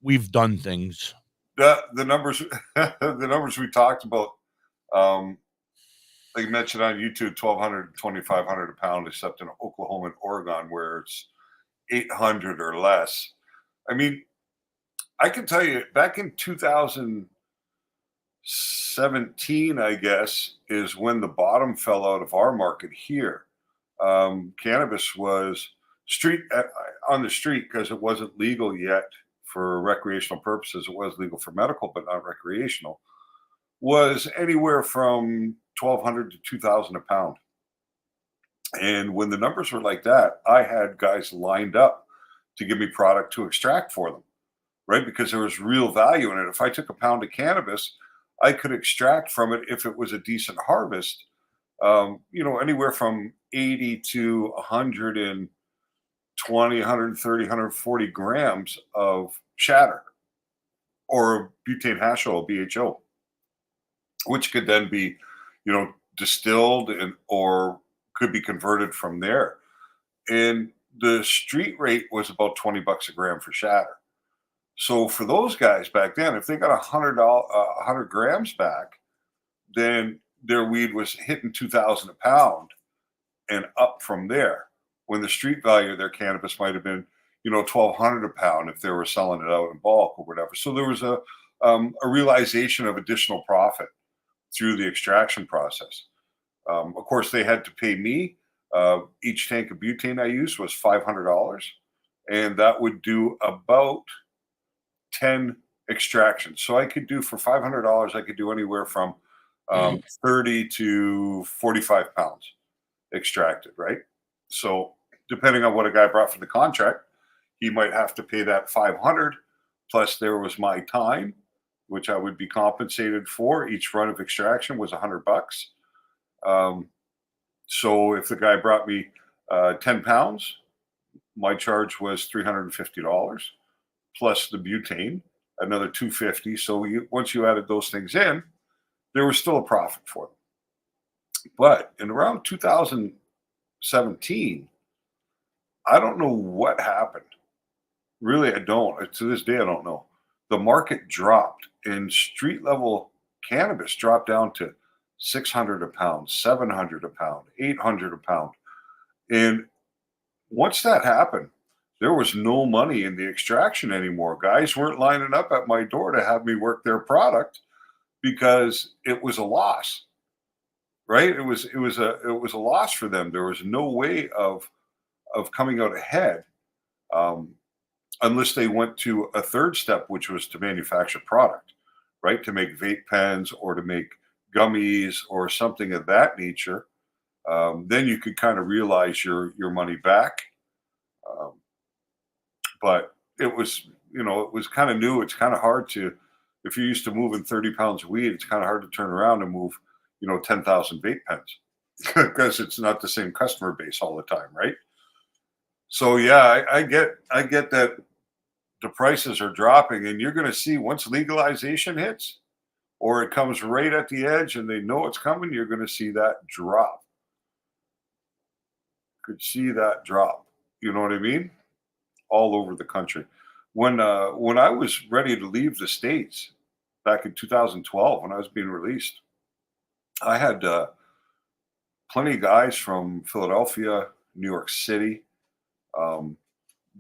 we've done things. the numbers the numbers we talked about, like you mentioned on YouTube, 1,200 2,500 a pound, except in Oklahoma and Oregon where it's 800 or less. I mean, I can tell you back in 2017, I guess, is when the bottom fell out of our market here. Cannabis was on the street because it wasn't legal yet for recreational purposes. It was legal for medical, but not recreational. Was anywhere from 1,200 to 2,000 a pound. And when the numbers were like that, I had guys lined up to give me product to extract for them, right? Because there was real value in it. If I took a pound of cannabis, I could extract from it if it was a decent harvest, anywhere from 80 to 120, 130, 140 grams of shatter or butane hash oil, BHO, which could then be, distilled or could be converted from there. And the street rate was about $20 a gram for shatter. So for those guys back then, if they got $100 grams back, then their weed was hitting 2,000 a pound and up from there. When the street value of their cannabis might have been, 1,200 a pound if they were selling it out in bulk or whatever. So there was a realization of additional profit through the extraction process. Of course, they had to pay me. Each tank of butane I used was $500, and that would do about 10 extractions. So I could do for $500, I could do anywhere from 30 to 45 pounds extracted, right? So depending on what a guy brought for the contract, he might have to pay that 500 plus there was my time, which I would be compensated for. Each run of extraction was $100. So if the guy brought me 10 pounds, my charge was $350 plus the butane, another $250. So once you added those things in, there was still a profit for them. But in around 2017, I don't know what happened. Really, I don't. To this day, I don't know. The market dropped and street level cannabis dropped down to 600 a pound, 700 a pound, 800 a pound. And once that happened, there was no money in the extraction anymore. Guys weren't lining up at my door to have me work their product because it was a loss, right? It was a loss for them. There was no way of coming out ahead unless they went to a third step, which was to manufacture product, right? To make vape pens or to make gummies or something of that nature. Then you could kind of realize your money back. But it was, it was kind of new. It's kind of hard to, if you're used to moving 30 pounds of weed, it's kind of hard to turn around and move, 10,000 vape pens because it's not the same customer base all the time, right? So yeah, I get that the prices are dropping, and you're going to see once legalization hits, or it comes right at the edge, and they know it's coming, you're going to see that drop. Could see that drop. You know what I mean? All over the country. When I was ready to leave the States back in 2012, when I was being released, I had plenty of guys from Philadelphia, New York City,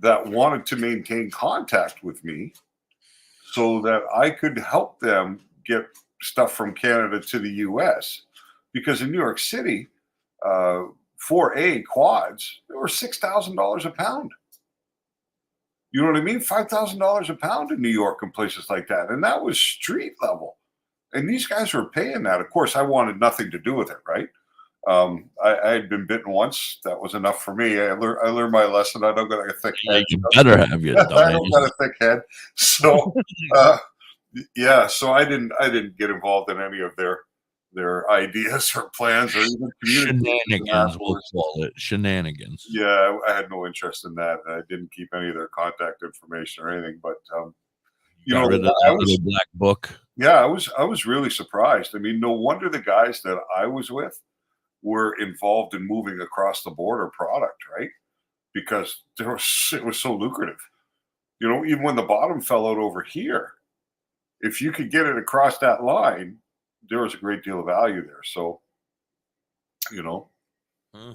that wanted to maintain contact with me so that I could help them get stuff from Canada to the US. Because in New York City, 4A quads, they were $6,000 a pound. You know what I mean? $5,000 a pound in New York and places like that. And that was street level. And these guys were paying that. Of course, I wanted nothing to do with it, right? I had been bitten once. That was enough for me. I learned my lesson. I don't got a thick head. You better have your I don't got a thick head. So yeah, so I didn't get involved in any of their ideas or plans or even shenanigans. We'll call it shenanigans. Yeah, I had no interest in that. I didn't keep any of their contact information or anything. But got rid of that little black book. Yeah, I was really surprised. I mean, no wonder the guys that I was with were involved in moving across the border product, right? Because it was so lucrative. Even when the bottom fell out over here, if you could get it across that line, there was a great deal of value there. So, you know. I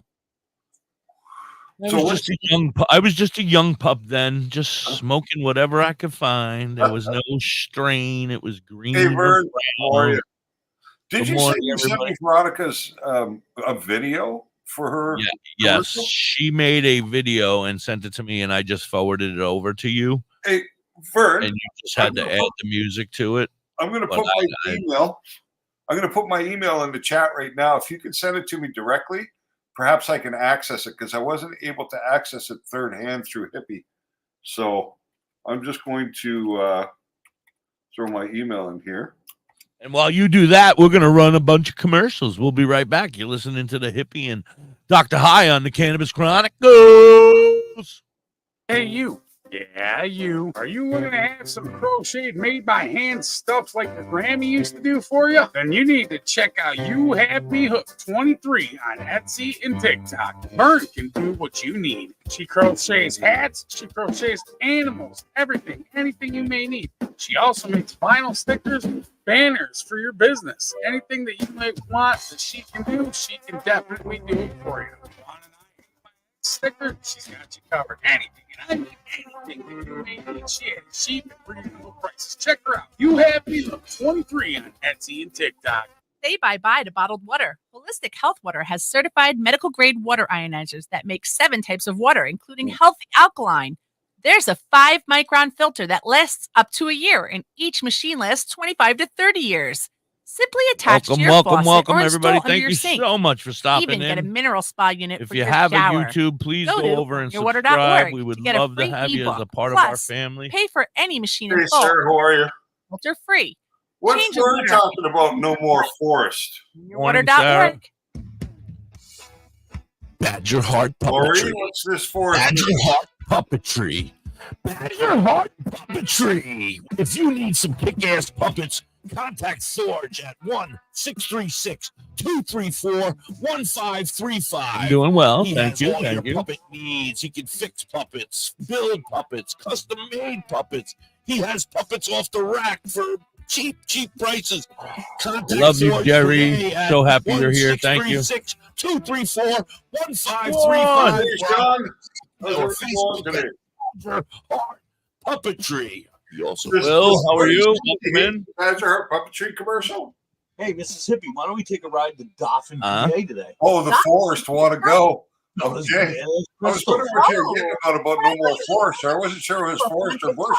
was just a young pup then, just smoking whatever I could find. There was no strain. It was green. Hey, or Vern, how are you? brown. Did Good you say morning, you sent everybody. me Veronica's a video for her? Yeah, yes, commercial? she made a video and sent it to me, and I just forwarded it over to you, Hey, Vern, and you just had to add the music to it. I'm going to But put my email. I'm going to put my email in the chat right now. If you could send it to me directly, perhaps I can access it because I wasn't able to access it third hand through Hippie. So I'm just going to throw my email in here. And while you do that, we're going to run a bunch of commercials. We'll be right back. You're listening to the Hippie and DoktorHigh on the Cannabis Chronicles. Hey, you. Yeah, you. Are you looking to have some crocheted made by hand stuff like your Grammy used to do for you? Then you need to check out You Have Me Hooked 23 on Etsy and TikTok. Vern can do what you need. She crochets hats, she crochets animals, everything, anything you may need. She also makes vinyl stickers, banners for your business. Anything that you might want that she can do, she can definitely do it for you. Want an sticker? She's got you covered. Anything. And I mean anything that you may need. She has cheap and reasonable prices. Check her out. You Have Me Hooked 23 on Etsy and TikTok. Say bye-bye to bottled water. Holistic Health Water has certified medical-grade water ionizers that make 7 types of water, including healthy alkaline. There's a 5-micron filter that lasts up to a year, and each machine lasts 25 to 30 years. Simply attach to your faucet or everybody. install under Thank your you sink. so much for stopping Even get a in. mineral spa unit If for you your have shower. a YouTube, please Go go to over and yourwater.org subscribe. We would to get a love to free have you as a ebook. part of our Plus, family. Pay for any machine Hey, in full. sir, how are you? Filter free. What's Change of Vern water. talking about? No more forest. Morning, Sarah. Yourwater.org. Badger Heart Lori, Puppetry. what's this forest? Badger Heart Puppetry. Badger Heart Puppetry. If you need some kick-ass puppets, contact Sorge at 1-636-234-1535. I'm doing well. He Thank has you. all Thank your you. puppet needs. He can fix puppets, build puppets, custom-made puppets. He has puppets off the rack for cheap prices. Contact Love you, Sorge Jerry. today at So happy you're here. Thank you. 1-636-234-1535. Hey, Sean. How's Or everything going Facebook today? Badger Heart Puppetry. You also Will, how are you? Welcome in. Badger Heart Puppetry commercial. Hey, Mississippi, why don't we take a ride to Dauphin, PA today? Oh, the forest want to go. No, this Okay. is I was Crystal. wondering what you were getting about no more forest. I wasn't sure it was forest or bush.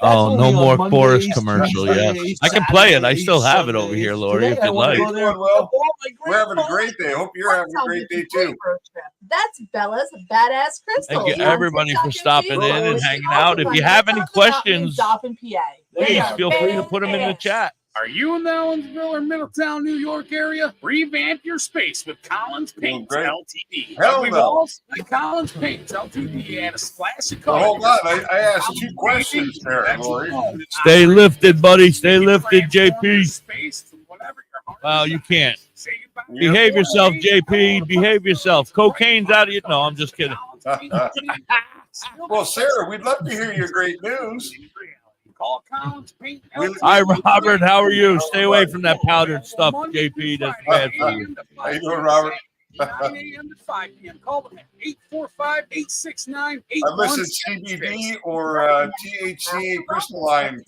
That's Oh, no only on more Mondays, forest commercial. Yes, Tuesdays, I can play it. I Saturdays, still have it over Sundays. here, Lori, Today if I you'd wanna like. go there. Well, Oh, my great we're having a fun. great day. Hope you're having a great day too. That's Bella's Badass Crystal. Thank you, everybody, for stopping in and hanging out. If you have any questions, Dauphin, PA. please feel free to put them in the chat. Are you in the Owensville or Middletown, New York area? Revamp your space with Collins Paints great. LTD. Hell Ugly no. walls? Like Collins Paints LTD add a splash of color. Well, hold on. I asked 2 questions there, Lori. Stay lifted, buddy. Stay lifted, JP. Space to whatever your heart Well, you can't. Say goodbye. Behave yourself, JP. Behave yourself. Cocaine's out of you. No, I'm just kidding. Well, Sarah, we'd love to hear your great news. Call Collins Paint We- Hi, Robert. How are you? Stay away from that powdered stuff, JP. That's bad for you. How you doing, Robert? 9 a.m. to 5 p.m. Call them at 845-869-8166. Unless it's CBD or THC crystalline.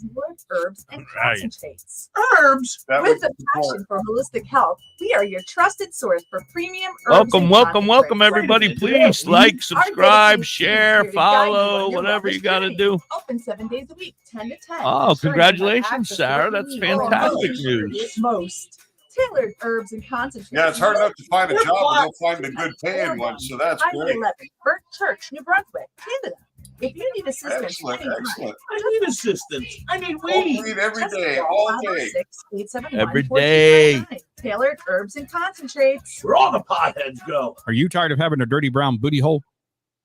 Herbs and Right. concentrates. Herbs. That With would a be passion for holistic health, we are your trusted source for premium herbs. Welcome, and welcome, welcome, concentrates. everybody. Please like, subscribe, share, follow, whatever you got to do. Open 7 days a week, 10 to 10. Oh, ensuring you have congratulations, access to Sarah. what you That's need. fantastic Most. news. Most tailored herbs and concentrates. Yeah, it's hard enough to find a job and they'll find a good paying one, so that's Highway great. 11, Burnt Church, New Brunswick, Canada. If you need assistance, Excellent, anytime, excellent. I need assistance. I need Oh, weed. weed every just day, call all day. 506-871-4299. Every day. Tailored herbs and concentrates. Where all the potheads go. Are you tired of having a dirty brown booty hole?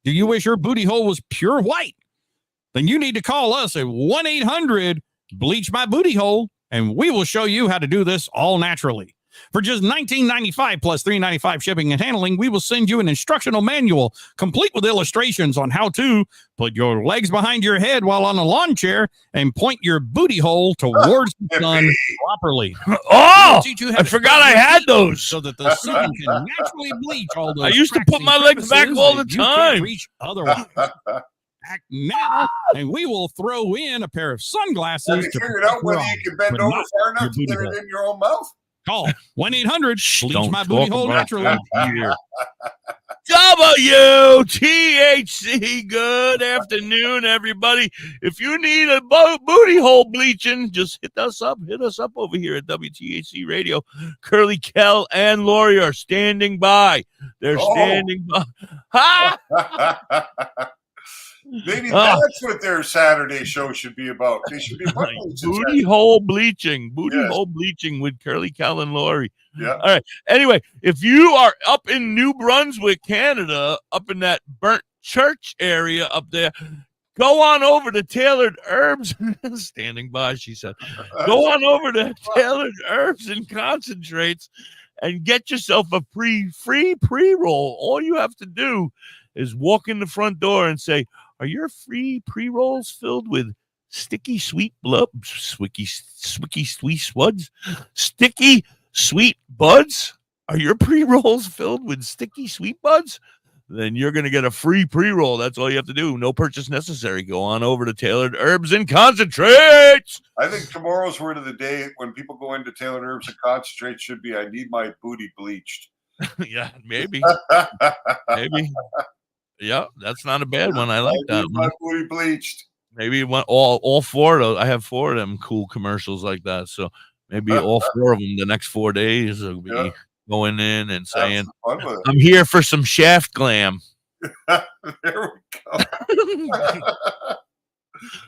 Do you wish your booty hole was pure white? Then you need to call us at 1-800-BLEACH-MY-BOOTY-HOLE, and we will show you how to do this all naturally. For just $19.95 plus $3.95 shipping and handling, we will send you an instructional manual complete with illustrations on how to put your legs behind your head while on a lawn chair and point your booty hole towards the sun properly. Oh, Teach you how I to forgot spread I your had feet those. so that the sun can naturally bleach all those. I used to cracks put and my legs back crevices all that the you can't time. reach otherwise. Act now, and we will throw in a pair of sunglasses. Have you to figured protect out your whether eyes, you can bend but over not far your enough to booty get hole. it in your own mouth? Call 1-800 bleach Don't my booty talk hole about naturally. that here. WTHC. Good afternoon, everybody. If you need a booty hole bleaching, just hit us up. Hit us up over here at WTHC Radio. Curly, Kel, and Lori are standing by. They're standing by. Ha! Maybe that's what their Saturday show should be about. They should be about booty hole bleaching. Booty hole bleaching with Curly, Cal, and Lori. Yeah. All right. Anyway, if you are up in New Brunswick, Canada, up in that burnt church area up there, go on over to Tailored Herbs. Standing by, she said. Go on over to Tailored Herbs and Concentrates and get yourself a free pre-roll. All you have to do is walk in the front door and say, are your free pre-rolls filled with sticky sweet swicky sweet spuds? Sticky sweet buds? Are your pre-rolls filled with sticky sweet buds? Then you're going to get a free pre-roll. That's all you have to do. No purchase necessary. Go on over to Tailored Herbs and Concentrates. I think tomorrow's word of the day when people go into Tailored Herbs and Concentrates should be, I need my booty bleached. Yeah, maybe. Maybe. Yeah, that's not a bad one. I like that my one. booty bleached. Maybe all four of those. I have 4 of them cool commercials like that. So maybe all 4 of them the next 4 days will be going in and saying, I'm here for some shaft glam. There we go.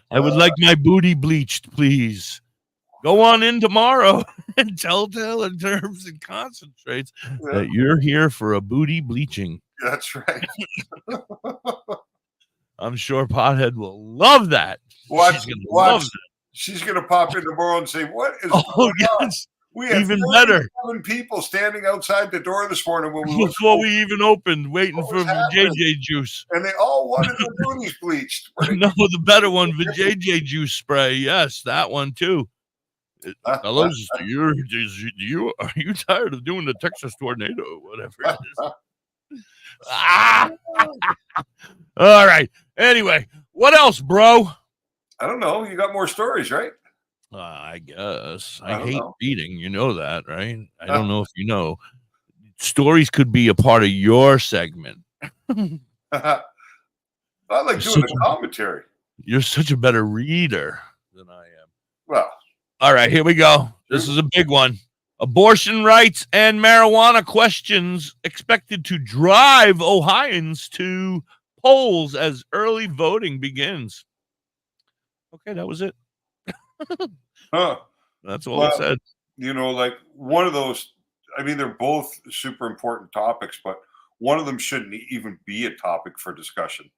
I would like my booty bleached, please. Go on in tomorrow and tell in terms and Concentrates that you're here for a booty bleaching. That's right. I'm sure Pothead will love that. She's gonna pop in tomorrow and say, "What is going on? We had even better. 7 people standing outside the door this morning when we before we even opened, waiting for JJ juice, and they all wanted their booties bleached." No, the better one, the JJ juice spray. Yes, that one too. Fellas, are you tired of doing the Texas tornado or whatever it is? All right. Anyway, what else, bro? I don't know. You got more stories, right? I guess. I hate reading. You know that, right? I don't know if you know. Stories could be a part of your segment. I like doing a commentary. You're such a better reader than I am. Well. All right, here we go. This is a big one. Abortion rights and marijuana questions expected to drive Ohioans to polls as early voting begins. Okay, that was it. That's all it said. You know, like one of those, I mean, they're both super important topics, but one of them shouldn't even be a topic for discussion.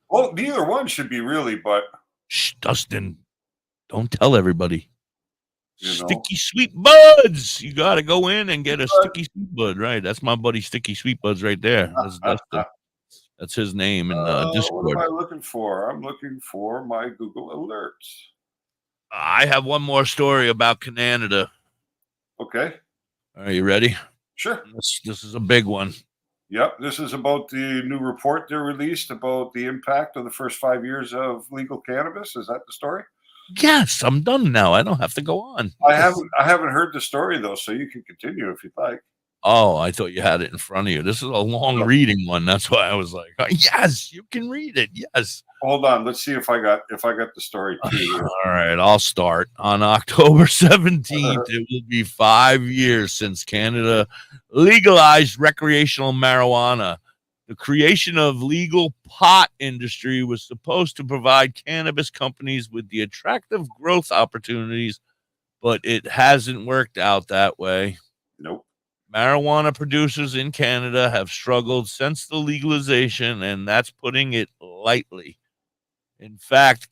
Well, neither one should be really, but. Shh, Dustin, don't tell everybody. You know? Sticky Sweet Buds. You got to go in and get a Sticky Sweet Bud, right? That's my buddy Sticky Sweet Buds right there. That's Dustin. That's his name in Discord. What am I looking for? I'm looking for my Google alerts. I have one more story about Canada. Okay. Are you ready? Sure. This is a big one. Yep. This is about the new report they released about the impact of the first 5 years of legal cannabis. Is that the story? Yes, I'm done now. I don't have to go on. I haven't heard the story though, so you can continue if you'd like. Oh, I thought you had it in front of you. This is a long reading one. That's why I was like, yes, you can read it. Yes. Hold on. Let's see if I got the story too. All right, I'll start. On October 17th, it will be 5 years since Canada legalized recreational marijuana. The creation of legal pot industry was supposed to provide cannabis companies with the attractive growth opportunities, but it hasn't worked out that way. Nope. Marijuana producers in Canada have struggled since the legalization, and that's putting it lightly. In fact,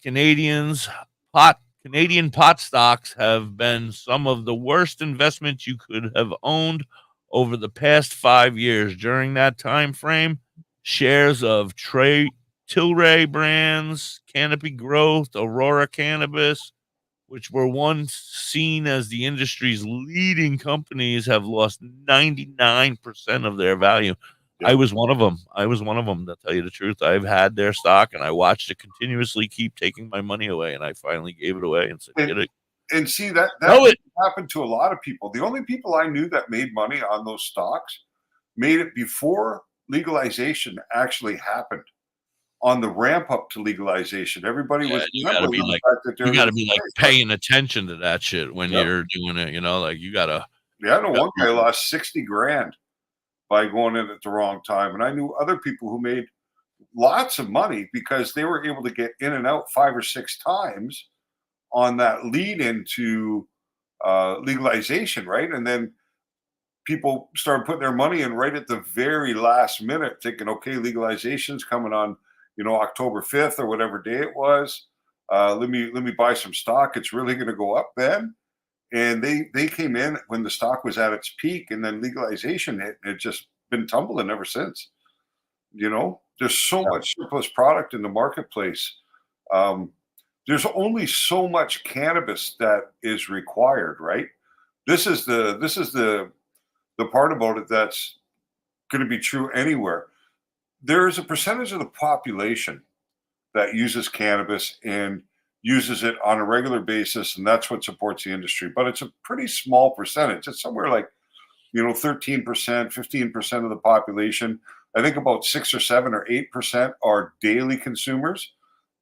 pot Canadian pot stocks have been some of the worst investments you could have owned over the past 5 years. During that time frame, shares of Tilray brands, Canopy Growth, Aurora Cannabis, which were once seen as the industry's leading companies, have lost 99% of their value. I was one of them. To tell you the truth. I've had their stock and I watched it continuously keep taking my money away. And I finally gave it away and said, get it. And see, that happened to a lot of people. The only people I knew that made money on those stocks made it before legalization actually happened. On the ramp up to legalization, everybody was. You got to be like paying attention to that shit when you're doing it. You know, like you got to. Yeah, I know one guy lost 60 grand by going in at the wrong time, and I knew other people who made lots of money because they were able to get in and out 5 or 6 times on that lead into legalization, right? And then people started putting their money in right at the very last minute, thinking, okay, legalization's coming on, October 5th or whatever day it was. Let me buy some stock. It's really going to go up then. And they came in when the stock was at its peak, and then legalization hit. It's just been tumbling ever since. There's so much surplus product in the marketplace. There's only so much cannabis that is required, right? This is the part about it that's going to be true anywhere. There is a percentage of the population that uses cannabis and uses it on a regular basis, and that's what supports the industry. But it's a pretty small percentage. It's somewhere like, 13%, 15% of the population. I think about 6 or 7 or 8% are daily consumers.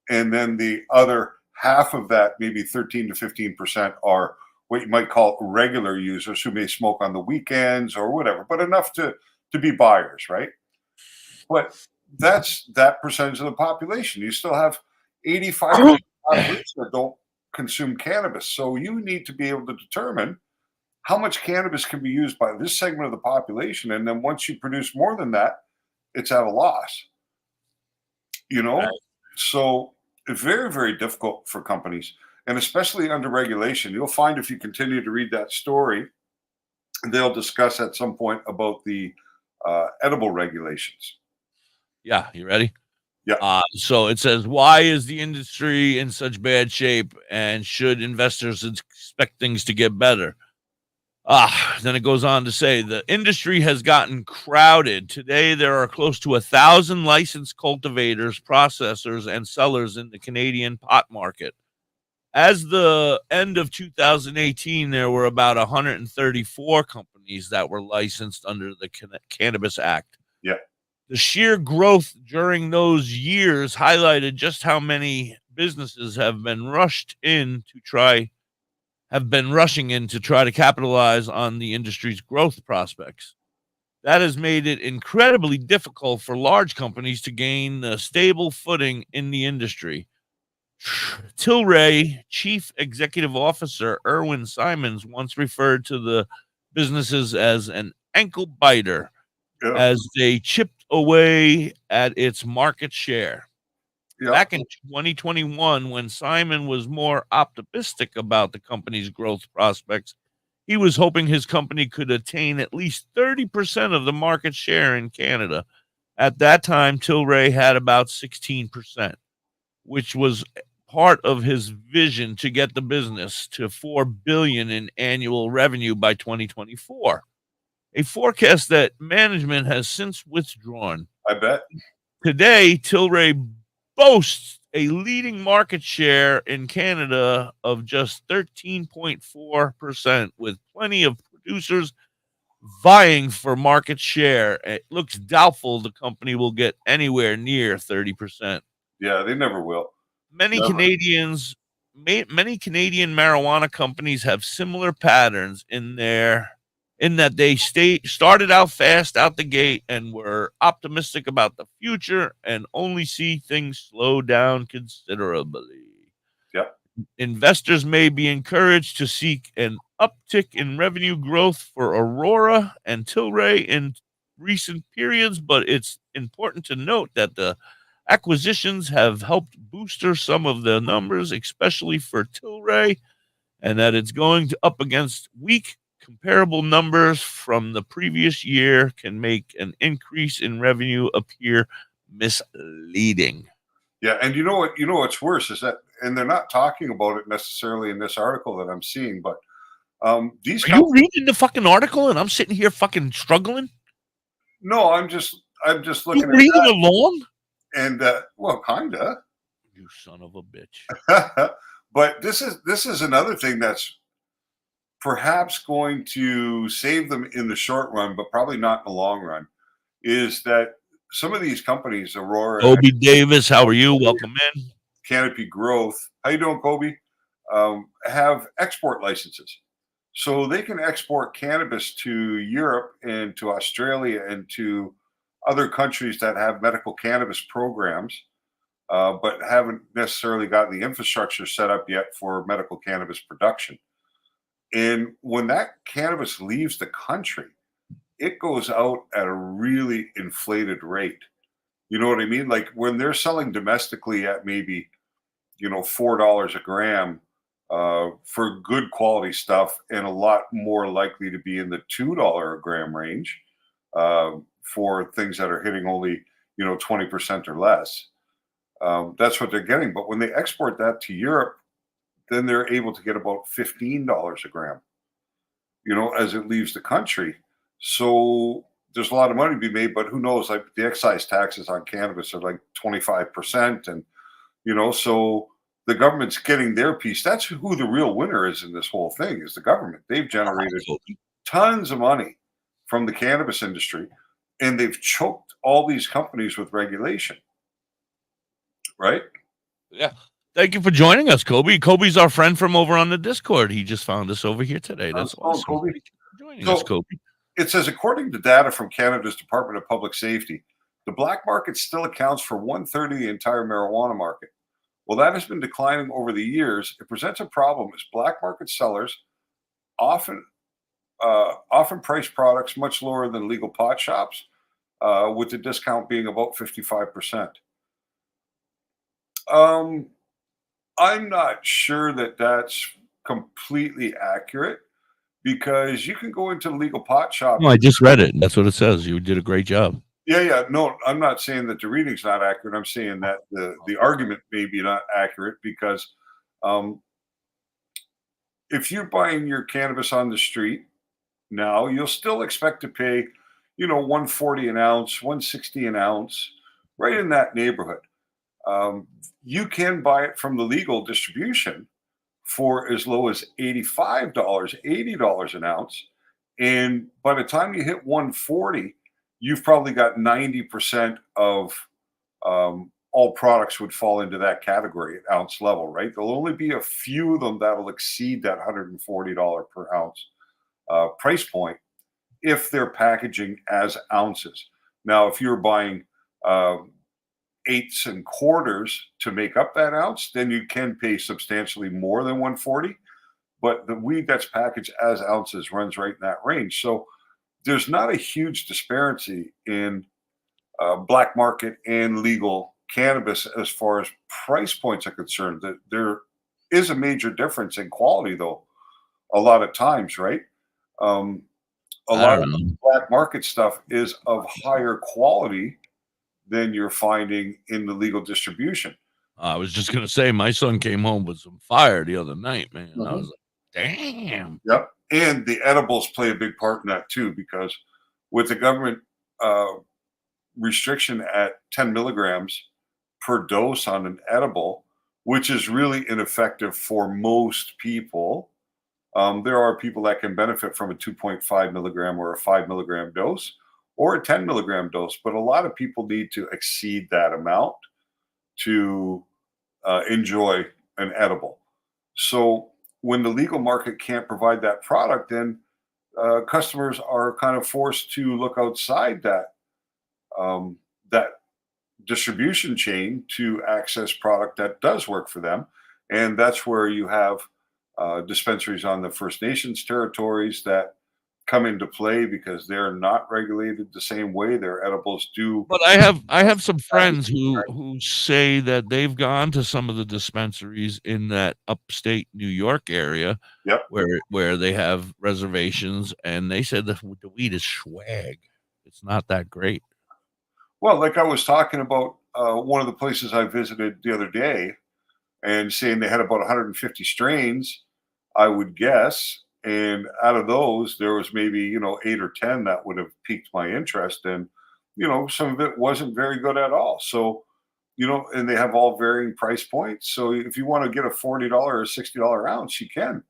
And then the other half of that, maybe 13 to 15%, are what you might call regular users who may smoke on the weekends or whatever, but enough to be buyers, right? But that's that percentage of the population. You still have 85% of the population that don't consume cannabis. So you need to be able to determine how much cannabis can be used by this segment of the population. And then once you produce more than that, it's at a loss. Right. So it's very, very difficult for companies, and especially under regulation. You'll find if you continue to read that story, they'll discuss at some point about the edible regulations. Yeah, you ready? Yeah. So it says, why is the industry in such bad shape, and should investors expect things to get better? Then it goes on to say the industry has gotten crowded. Today, there are close to 1,000 licensed cultivators, processors, and sellers in the Canadian pot market. As the end of 2018, there were about 134 companies that were licensed under the Cannabis Act. Yeah. The sheer growth during those years highlighted just how many businesses have been rushing in to try to capitalize on the industry's growth prospects. That has made it incredibly difficult for large companies to gain a stable footing in the industry. Tilray Chief Executive Officer Irwin Simons once referred to the businesses as an ankle biter as they chipped away at its market share. Back in 2021, when Simon was more optimistic about the company's growth prospects, he was hoping his company could attain at least 30% of the market share in Canada. At that time, Tilray had about 16%, which was part of his vision to get the business to $4 billion in annual revenue by 2024. A forecast that management has since withdrawn. I bet. Today, Tilray boasts a leading market share in Canada of just 13.4%, with plenty of producers vying for market share. It looks doubtful the company will get anywhere near 30%. Yeah, they never will. Many Canadian marijuana companies have similar patterns in that they started out fast out the gate and were optimistic about the future and only see things slow down considerably. Yep. Investors may be encouraged to seek an uptick in revenue growth for Aurora and Tilray in recent periods, but it's important to note that the Acquisitions have helped booster some of the numbers, especially for Tilray, and that it's going up against weak comparable numbers from the previous year can make an increase in revenue appear misleading. Yeah, and you know what? You know what's worse is that, and they're not talking about it necessarily in this article that I'm seeing, but these Are you reading the fucking article and I'm sitting here fucking struggling? No, I'm just You looking at reading that, along? and well, kinda. You son of a bitch. But this is another thing that's perhaps going to save them in the short run, but probably not in the long run, is that some of these companies, Aurora, Kobe Davis, how are you? Welcome in. Canopy Growth, how you doing, Kobe? Have export licenses. So they can export cannabis to Europe and to Australia and to other countries that have medical cannabis programs, but haven't necessarily got the infrastructure set up yet for medical cannabis production. And when that cannabis leaves the country, it goes out at a really inflated rate. You know what I mean? Like when they're selling domestically at maybe, $4 a gram for good quality stuff, and a lot more likely to be in the $2 a gram range for things that are hitting only, 20% or less. That's what they're getting. But when they export that to Europe, then they're able to get about $15 a gram, as it leaves the country. So there's a lot of money to be made, but who knows? Like the excise taxes on cannabis are like 25%. And, so the government's getting their piece. That's who the real winner is in this whole thing, is the government. They've generated tons of money from the cannabis industry, and they've choked all these companies with regulation. Right? Yeah. Thank you for joining us, Kobe. Kobe's our friend from over on the Discord. He just found us over here today. That's awesome. Kobe. Thank you for joining us, Kobe. It says, according to data from Canada's Department of Public Safety, the black market still accounts for 1/3 of the entire marijuana market. While that has been declining over the years, it presents a problem as black market sellers often price products much lower than legal pot shops, with the discount being about 55%. I'm not sure that that's completely accurate, because you can go into legal pot shop. No, I just read it. That's what it says. You did a great job. Yeah. No, I'm not saying that the reading's not accurate. I'm saying that the argument may be not accurate, because if you're buying your cannabis on the street now, you'll still expect to pay, $140 an ounce, $160 an ounce, right in that neighborhood. You can buy it from the legal distribution for as low as $85, $80 an ounce. And by the time you hit 140, you've probably got 90% of all products would fall into that category at ounce level, right? There'll only be a few of them that'll exceed that $140 per ounce price point if they're packaging as ounces. Now, if you're buying eighths and quarters to make up that ounce, then you can pay substantially more than 140. But the weed that's packaged as ounces runs right in that range. So there's not a huge disparity in black market and legal cannabis as far as price points are concerned. That there is a major difference in quality, though, a lot of times, right? A lot of black market stuff is of higher quality than you're finding in the legal distribution. I was just gonna say, my son came home with some fire the other night, man. I was like, damn. Yep. And the edibles play a big part in that too, because with the government restriction at 10 milligrams per dose on an edible, which is really ineffective for most people, there are people that can benefit from a 2.5 milligram or a 5 milligram dose, or a 10 milligram dose. But a lot of people need to exceed that amount to enjoy an edible. So when the legal market can't provide that product, then customers are kind of forced to look outside that distribution chain to access product that does work for them. And that's where you have dispensaries on the First Nations territories that come into play because they're not regulated the same way their edibles do. But I have some friends who say that they've gone to some of the dispensaries in that upstate New York area Yep. where they have reservations, and they said the weed is swag. It's not that great. Well, like I was talking about one of the places I visited the other day and saying they had about 150 strains, I would guess. And out of those, there was maybe, 8 or 10 that would have piqued my interest. And, some of it wasn't very good at all. So, and they have all varying price points. So if you want to get a $40 or $60 ounce, you can,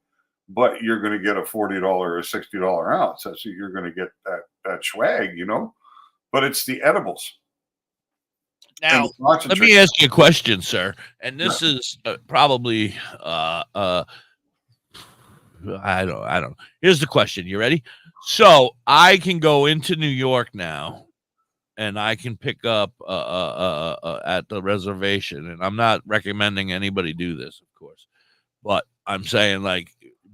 but you're going to get a $40 or $60 ounce. That's what you're going to get, that swag, but it's the edibles. Now, let me ask you a question, sir. And this is probably I don't. Here's the question. You ready? So I can go into New York now, and I can pick up at the reservation. And I'm not recommending anybody do this, of course, but I'm saying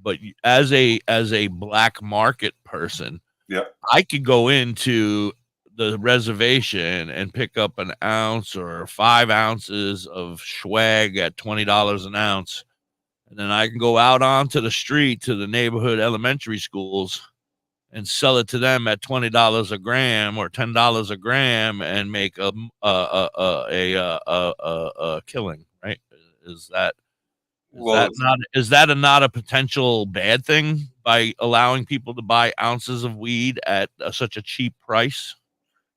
but as a black market person, yeah, I could go into the reservation and pick up an ounce or 5 ounces of swag at $20 an ounce. And then I can go out onto the street to the neighborhood elementary schools and sell it to them at $20 a gram or $10 a gram and make a killing, right? Is that not a potential bad thing by allowing people to buy ounces of weed at such a cheap price?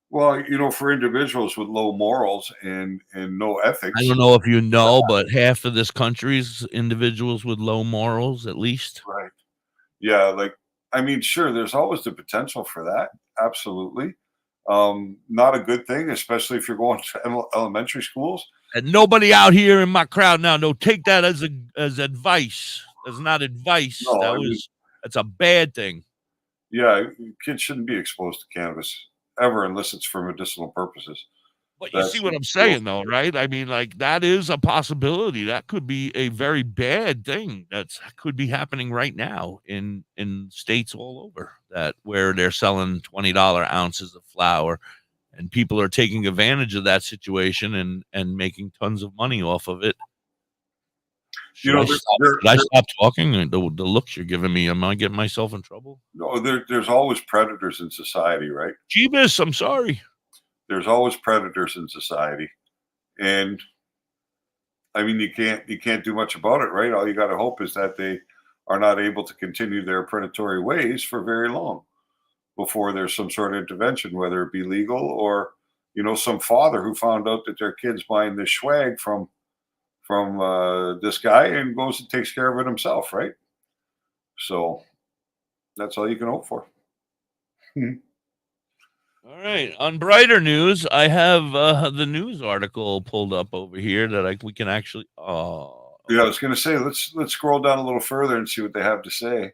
Well, for individuals with low morals and no ethics. I don't know if you know, but half of this country's individuals with low morals, at least. Right. Yeah. Sure, there's always the potential for that. Absolutely. Not a good thing, especially if you're going to elementary schools. And nobody out here in my crowd now, no, take that as advice. That's not advice. No, that's a bad thing. Yeah. Kids shouldn't be exposed to cannabis ever unless it's for medicinal purposes. But you see what I'm saying, though, right? I mean, that is a possibility. That could be a very bad thing that could be happening right now in states all over where they're selling $20 ounces of flour, and people are taking advantage of that situation and making tons of money off of it. Should I stop talking? The looks you're giving me, am I getting myself in trouble? No, there's always predators in society, right? Jeebus, I'm sorry. There's always predators in society. And you can't do much about it, right? All you got to hope is that they are not able to continue their predatory ways for very long before there's some sort of intervention, whether it be legal or, some father who found out that their kid's buying this swag from this guy and goes and takes care of it himself, right? So that's all you can hope for. All right. On brighter news, I have the news article pulled up over here that we can actually. Yeah, I was going to say let's scroll down a little further and see what they have to say.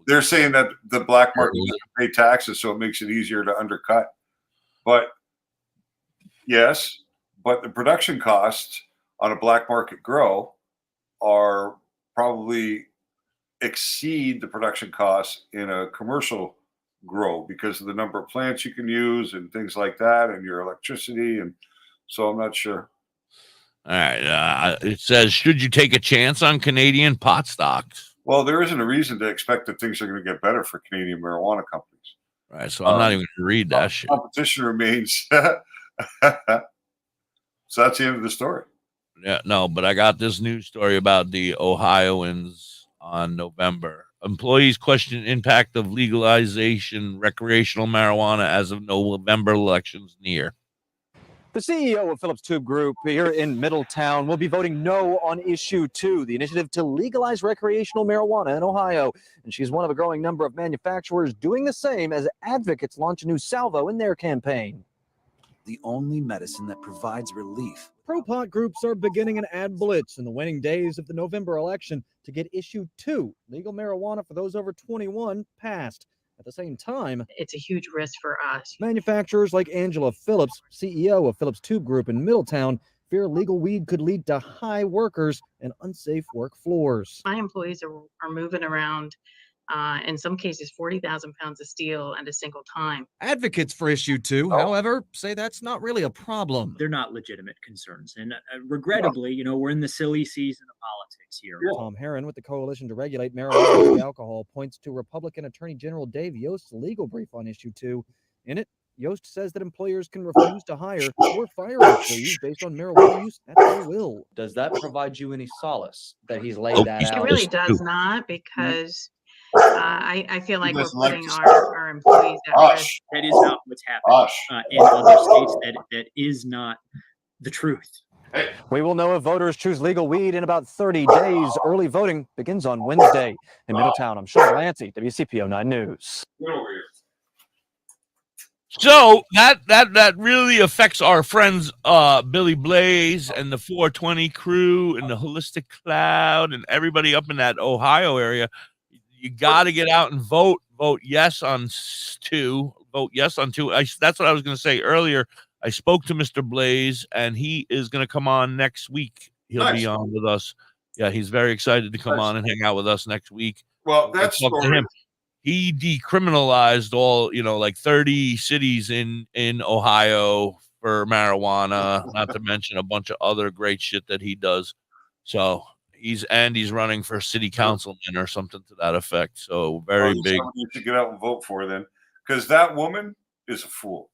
They're saying that the black market doesn't pay taxes, so it makes it easier to undercut. But yes, but the production costs on a black market grow are probably exceed the production costs in a commercial grow because of the number of plants you can use and things like that, and your electricity. And so I'm not sure. All right. It says, should you take a chance on Canadian pot stocks? Well, there isn't a reason to expect that things are going to get better for Canadian marijuana companies. All right. So I'm not even going to read that shit. Competition remains. So that's the end of the story. Yeah, no, but I got this news story about the Ohioans on November. Employees question impact of legalization recreational marijuana as of November elections near. The CEO of Phillips Tube Group here in Middletown will be voting no on issue 2, the initiative to legalize recreational marijuana in Ohio. And she's one of a growing number of manufacturers doing the same as advocates launch a new salvo in their campaign. The only medicine that provides relief. Pro-pot groups are beginning an ad blitz in the waning days of the November election to get issue 2, legal marijuana for those over 21, passed. At the same time, it's a huge risk for us. Manufacturers like Angela Phillips, CEO of Phillips Tube Group in Middletown, fear legal weed could lead to high workers and unsafe work floors. My employees are moving around in some cases 40,000 pounds of steel at a single time. Advocates for issue 2, however, say that's not really a problem. They're not legitimate concerns. And regrettably, we're in the silly season of politics here. Tom Herron with the Coalition to Regulate Marijuana and Alcohol points to Republican Attorney General Dave Yost's legal brief on issue 2. In it, Yost says that employers can refuse to hire or fire employees based on marijuana use at their will. Does that provide you any solace that he's laid that out? It really does not, because I feel like we're putting our employees at risk. That is not what's happening in other states. That is not the truth. We will know if voters choose legal weed in about 30 days. Early voting begins on Wednesday. In Middletown, I'm Sean Glancy, WCPO 9 News. So that really affects our friends Billy Blaze and the 420 crew and the Holistic Cloud and everybody up in that Ohio area. You got to get out and vote. Vote yes on 2. Vote yes on 2. That's what I was going to say earlier. I spoke to Mr. Blaze, and he is going to come on next week. He'll be on with us. Yeah, he's very excited to come on and hang out with us next week. Well, that's to him. He decriminalized all, like 30 cities in Ohio for marijuana, not to mention a bunch of other great shit that he does. So he's running for city councilman or something to that effect. So very big. You should get out and vote for then, because that woman is a fool.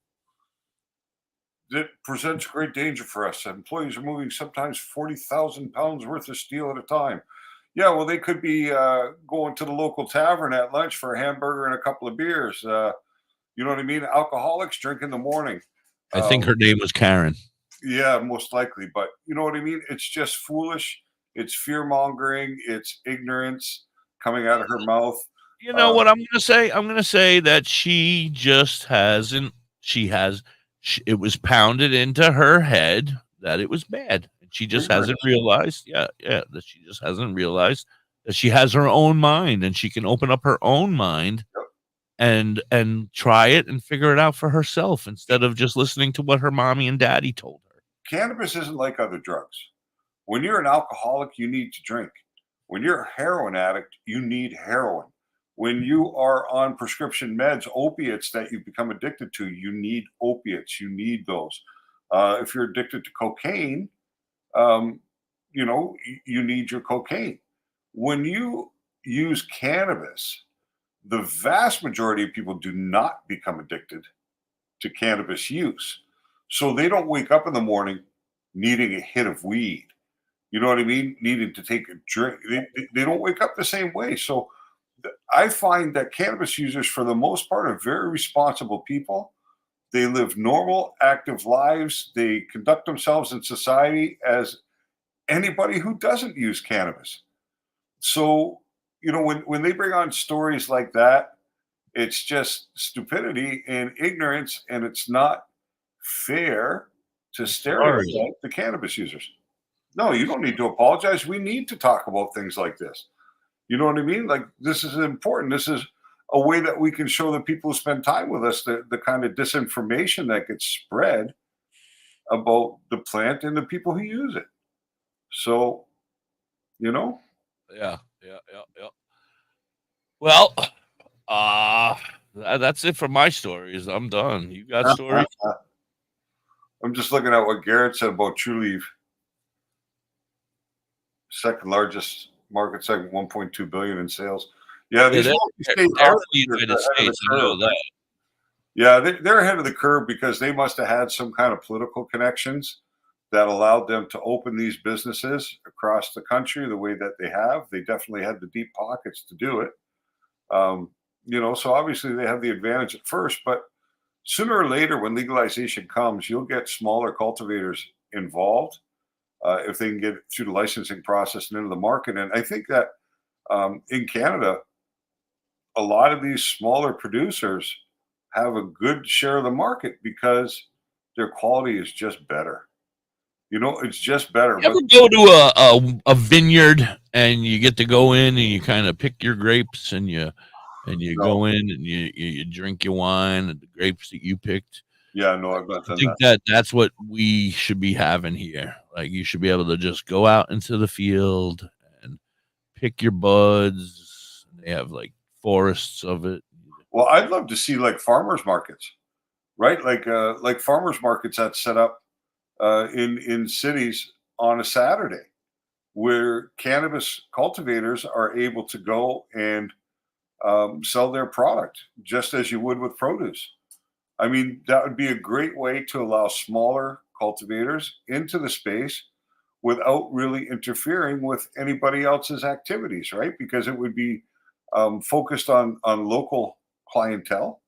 It presents great danger for us. Employees are moving sometimes 40,000 pounds worth of steel at a time. Yeah, well, they could be going to the local tavern at lunch for a hamburger and a couple of beers. You know what I mean? Alcoholics drink in the morning. I think her name was Karen. Yeah, most likely. But you know what I mean? It's just foolish. It's fear-mongering. It's ignorance coming out of her mouth. You know what I'm going to say? I'm going to say that she just hasn't. It was pounded into her head that it was bad. She just hasn't realized. That she just hasn't realized that she has her own mind and she can open up her own mind and try it and figure it out for herself instead of just listening to what her mommy and daddy told her. Cannabis isn't like other drugs. When you're an alcoholic, you need to drink. When you're a heroin addict, you need heroin. When you are on prescription meds, opiates that you become addicted to, you need opiates. You need those. If you're addicted to cocaine, you need your cocaine. When you use cannabis, the vast majority of people do not become addicted to cannabis use. So they don't wake up in the morning needing a hit of weed. You know what I mean? Needing to take a drink. They don't wake up the same way. So I find that cannabis users, for the most part, are very responsible people. They live normal, active lives. They conduct themselves in society as anybody who doesn't use cannabis. So, when they bring on stories like that, it's just stupidity and ignorance, and it's not fair to stereotype the cannabis users. No, you don't need to apologize. We need to talk about things like this. You know what I mean? Like, this is important. This is a way that we can show the people who spend time with us the kind of disinformation that gets spread about the plant and the people who use it. So, Yeah. Well, that's it for my stories. I'm done. You got stories? I'm just looking at what Garrett said about True Leaf. Second largest market segment, 1.2 billion in sales. Yeah, they're the United States. I know that. Yeah, they're ahead of the curve because they must have had some kind of political connections that allowed them to open these businesses across the country the way that they have. They definitely had the deep pockets to do it. So obviously they have the advantage at first, but sooner or later when legalization comes, you'll get smaller cultivators involved if they can get through the licensing process and into the market. And I think that in Canada, a lot of these smaller producers have a good share of the market because their quality is just better. It's just better. You ever go to a vineyard and you get to go in and you kind of pick your grapes and you go in and you drink your wine and the grapes that you picked? Yeah, no, I've not done I think that's what we should be having here. Like, you should be able to just go out into the field and pick your buds. They have like forests of it. Well, I'd love to see like farmers markets, right? Like farmers markets that set up in cities on a Saturday, where cannabis cultivators are able to go and sell their product just as you would with produce. I mean, that would be a great way to allow smaller cultivators into the space without really interfering with anybody else's activities, right? Because it would be focused on local clientele.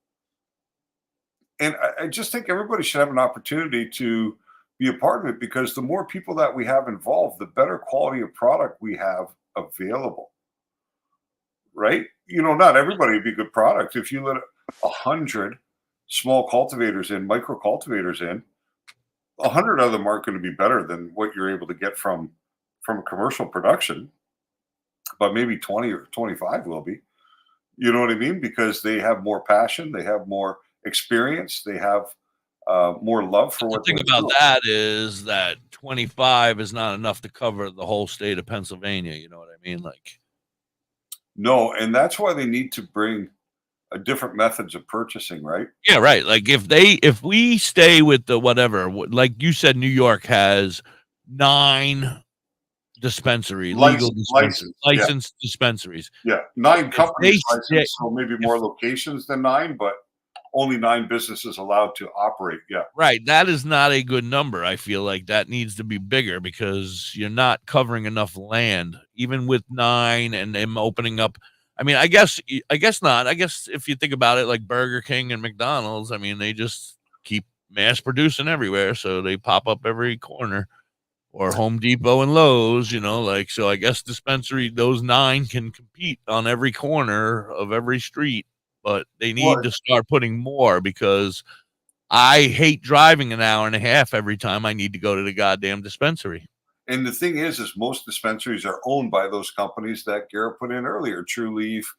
And I just think everybody should have an opportunity to be a part of it, because the more people that we have involved, the better quality of product we have available, right? You know, not everybody would be good product. If you let 100 small cultivators in, micro cultivators in, 100 of them aren't going to be better than what you're able to get from commercial production, but maybe 20 or 25 will be. You know what I mean? Because they have more passion, they have more experience, they have more love for what the thing they're about doing. that is that 25 is not enough to cover the whole state of Pennsylvania. You know what I mean? Like, no, and that's why they need to bring different methods of purchasing, right? yeah, right. Like if we stay with the whatever, like you said, New York has 9 licensed dispensaries. Yeah, 9 companies they licensed, so maybe more locations than 9, but only 9 businesses allowed to operate. Yeah, right. That is not a good number. I feel like that needs to be bigger, because you're not covering enough land, even with 9 and them opening up. I mean, I guess not. I guess if you think about it, like Burger King and McDonald's, I mean, they just keep mass producing everywhere, so they pop up every corner. Or Home Depot and Lowe's, you know, like, so I guess those 9 can compete on every corner of every street, but they need to start putting more, because I hate driving an hour and a half every time I need to go to the goddamn dispensary. and the thing is most dispensaries are owned by those companies that Garrett put in earlier: True Leaf,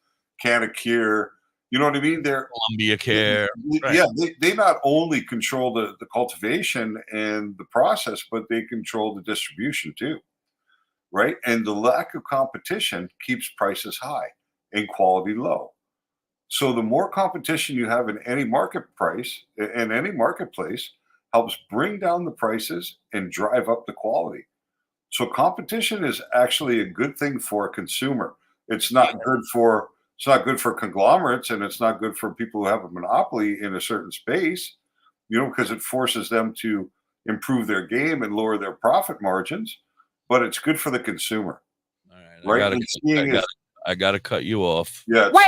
Canacure. You know what I mean? They're Columbia Care. Yeah, they not only control the cultivation and the process, but they control the distribution too, right? And the lack of competition keeps prices high and quality low. So the more competition you have in any marketplace, helps bring down the prices and drive up the quality. So competition is actually a good thing for a consumer. It's not good for conglomerates, and it's not good for people who have a monopoly in a certain space, you know, because it forces them to improve their game and lower their profit margins. But it's good for the consumer, right? I gotta cut you off. Yeah. Wait,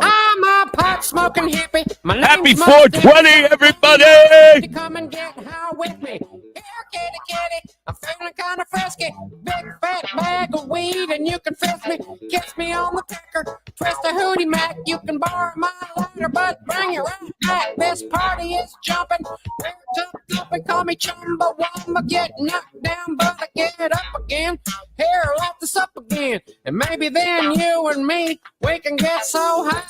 I'm a pot smoking hippie. My Happy name's 420, everybody! Come and get high with me. Here, kitty, kitty. I'm feeling kind of frisky. Big fat bag of weed, and you can fist me. Kiss me on the ticker. Twist a hootie mac. You can borrow my lighter, but bring it right back. This party is jumping. We're jumped up and call me Chumbawamba. Get knocked down, but I get up again. Here, light this up again. And maybe then you and me, we can get so high.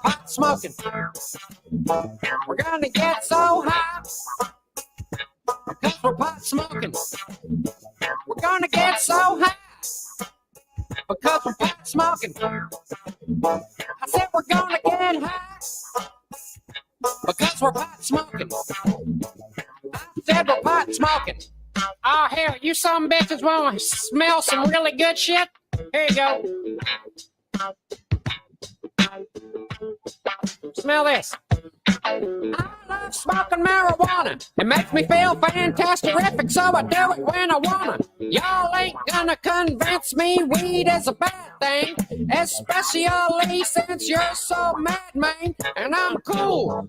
Pot smoking. We're gonna get so high. Because we're pot smoking. We're gonna get so high. Because we're pot smoking. I said we're gonna get high. Because we're pot smoking. I said we're pot smoking. Oh, hell, you some bitches want to smell some really good shit? Here you go. Smell this. I love smoking marijuana. It makes me feel fantastic, so I do it when I wanna. Y'all ain't gonna convince me weed is a bad thing, especially since you're so mad, man. And I'm cool,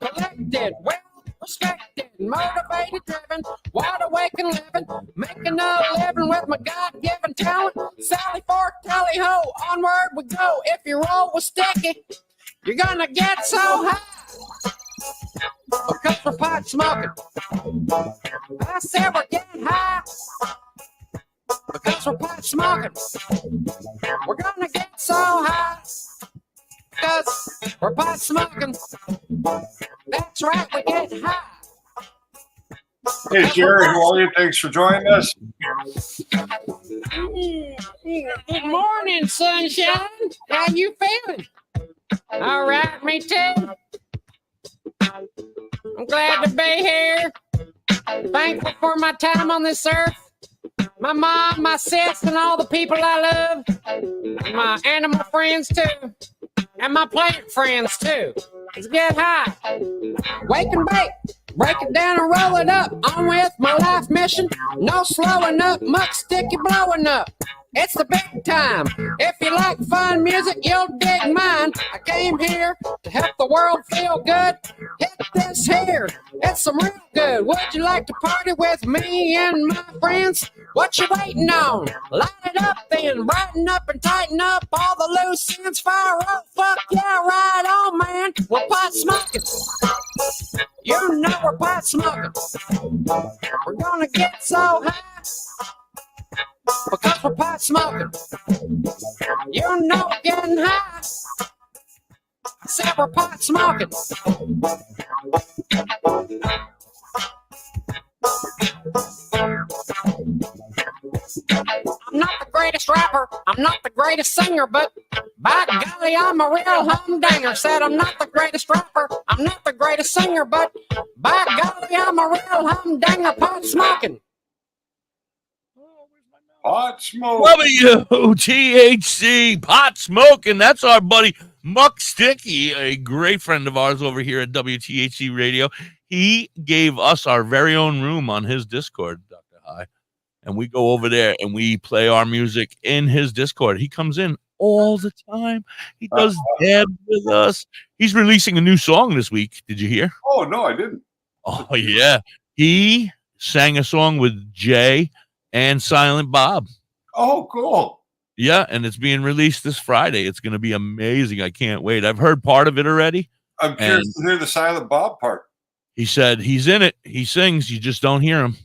collected, well respected, motivated, driven, wide awake and living, making a living with my God-given talent. Sally Fork, tally ho, onward we go. If you roll with sticky, you're gonna get so high. Because we're pot smoking. I said we're getting high. Because we're pot smoking. We're gonna get so high. Because we're pot smoking. That's right, we get high. Hey, Jerry, how are you? Thanks for joining us. Good morning, sunshine. How you feeling? All right, me too. I'm glad to be here. Thankful for my time on this earth. My mom, my sis, and all the people I love. My animal friends too. And my plant friends too. Let's get high. Wake and bake. Break it down and roll it up. On with my life mission. No slowing up. Muck sticky blowing up. It's the big time. If you like fun music, you'll dig mine. I came here to help the world feel good. Hit this here. It's some real good. Would you like to party with me and my friends? What you waiting on? Light it up then. Brighten up and tighten up all the loose ends. Fire up. Fuck yeah, right on, man. We're pot smoking. You know we're pot smoking. We're gonna get so high because we're pot smoking. You know we're getting high. I said we're pot smoking. I'm not the greatest rapper, I'm not the greatest singer, but by golly, I'm a real humdinger. Said I'm not the greatest rapper, I'm not the greatest singer, but by golly, I'm a real humdinger. Pot smoking. Pot smoke. WTHC, pot smoking. That's our buddy Muck Sticky, a great friend of ours over here at WTHC Radio. He gave us our very own room on his Discord, DoktorHigh, and we go over there and we play our music in his Discord. He comes in all the time. He does dab with us. He's releasing a new song this week. Did you hear? Oh, no, I didn't. Oh, yeah. He sang a song with Jay and Silent Bob. Oh, cool. Yeah, and it's being released this Friday. It's going to be amazing. I can't wait. I've heard part of it already. I'm curious to hear the Silent Bob part. He said he's in it. He sings. You just don't hear him.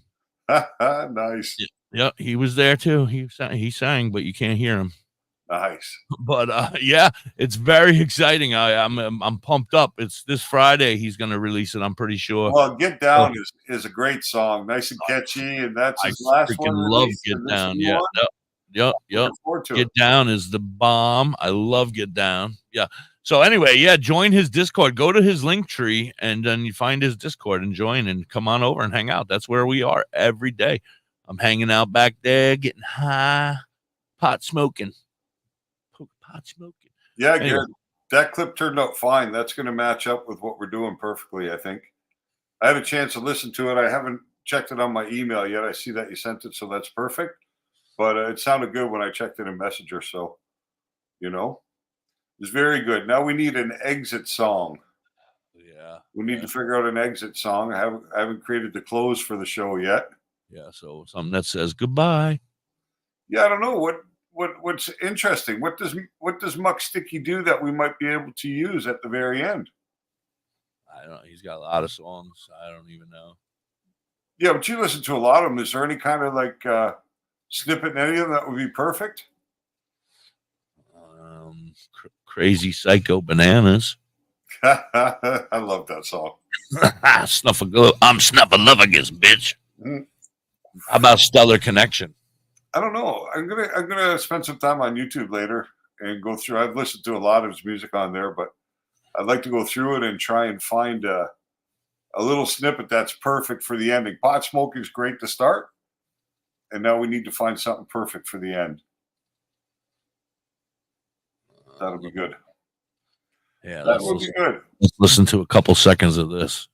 Nice. Yeah, he was there too. He sang, but you can't hear him. Nice. But yeah, it's very exciting. I'm pumped up. It's this Friday. He's going to release it. I'm pretty sure. Well, Get Down is a great song, nice and catchy, and that's his last one. I freaking love Get Down. Yeah. Yep. Get Down is the bomb. I love Get Down. Yeah. So anyway, yeah, join his Discord. Go to his link tree, and then you find his Discord and join and come on over and hang out. That's where we are every day. I'm hanging out back there, getting high, pot smoking. Yeah, anyway. Good. That clip turned out fine. That's going to match up with what we're doing perfectly, I think. I had a chance to listen to it. I haven't checked it on my email yet. I see that you sent it, so that's perfect. But it sounded good when I checked it in Messenger, so, you know. It's very good. Now we need an exit song. Yeah. We need to figure out an exit song. I haven't created the close for the show yet. Yeah, so something that says goodbye. Yeah, I don't know what's interesting. What does Muck Sticky do that we might be able to use at the very end? I don't know. He's got a lot of songs. I don't even know. Yeah, but you listen to a lot of them. Is there any kind of like snippet in any of them that would be perfect? Crazy Psycho Bananas. I love that song. I'm Snuffleupagus, bitch. Mm-hmm. How about Stellar Connection? I don't know. I'm gonna spend some time on YouTube later and go through. I've listened to a lot of his music on there, but I'd like to go through it and try and find a little snippet that's perfect for the ending. Pot smoking is great to start, and now we need to find something perfect for the end. That'll be good. Yeah, that will be good. Let's listen to a couple seconds of this.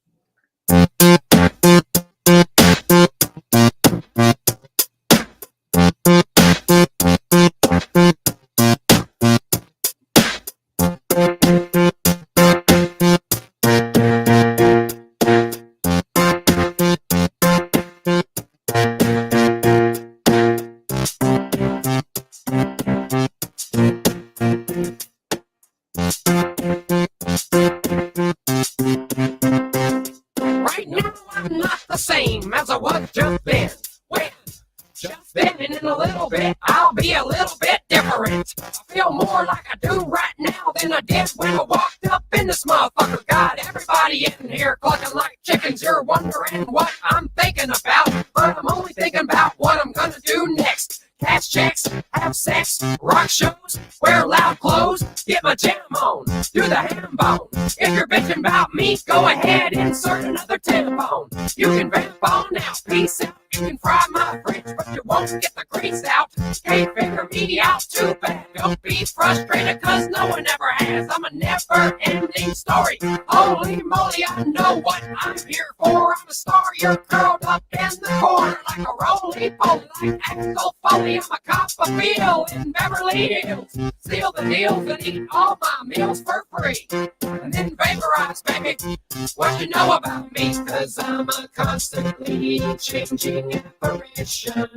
More like I do right now than I did when I walked up in this motherfucker. God, Everybody in here clucking like chickens. You're wondering what I'm thinking about, but I'm only thinking about what I'm gonna do next. Cash checks, have sex, rock shows, wear loud clothes, get my jam on, do the ham bone. If you're bitching about me, go ahead, insert another tampon. You can vamp on out, peace out. You can fry my fridge, but you won't get the grease out. Can't figure me out, too bad. Don't be frustrated, cause no one ever has. I'm a never-ending story. Holy moly, I know what I'm here for. I'm a star, you're curled up in the corner like a roly-poly, like Axel Foley. I'm a cop of Bill in Beverly Hills. Steal the deals and eat all my meals for free. And then vaporize, baby, what you know about me. Cause I'm a constantly changing apparition.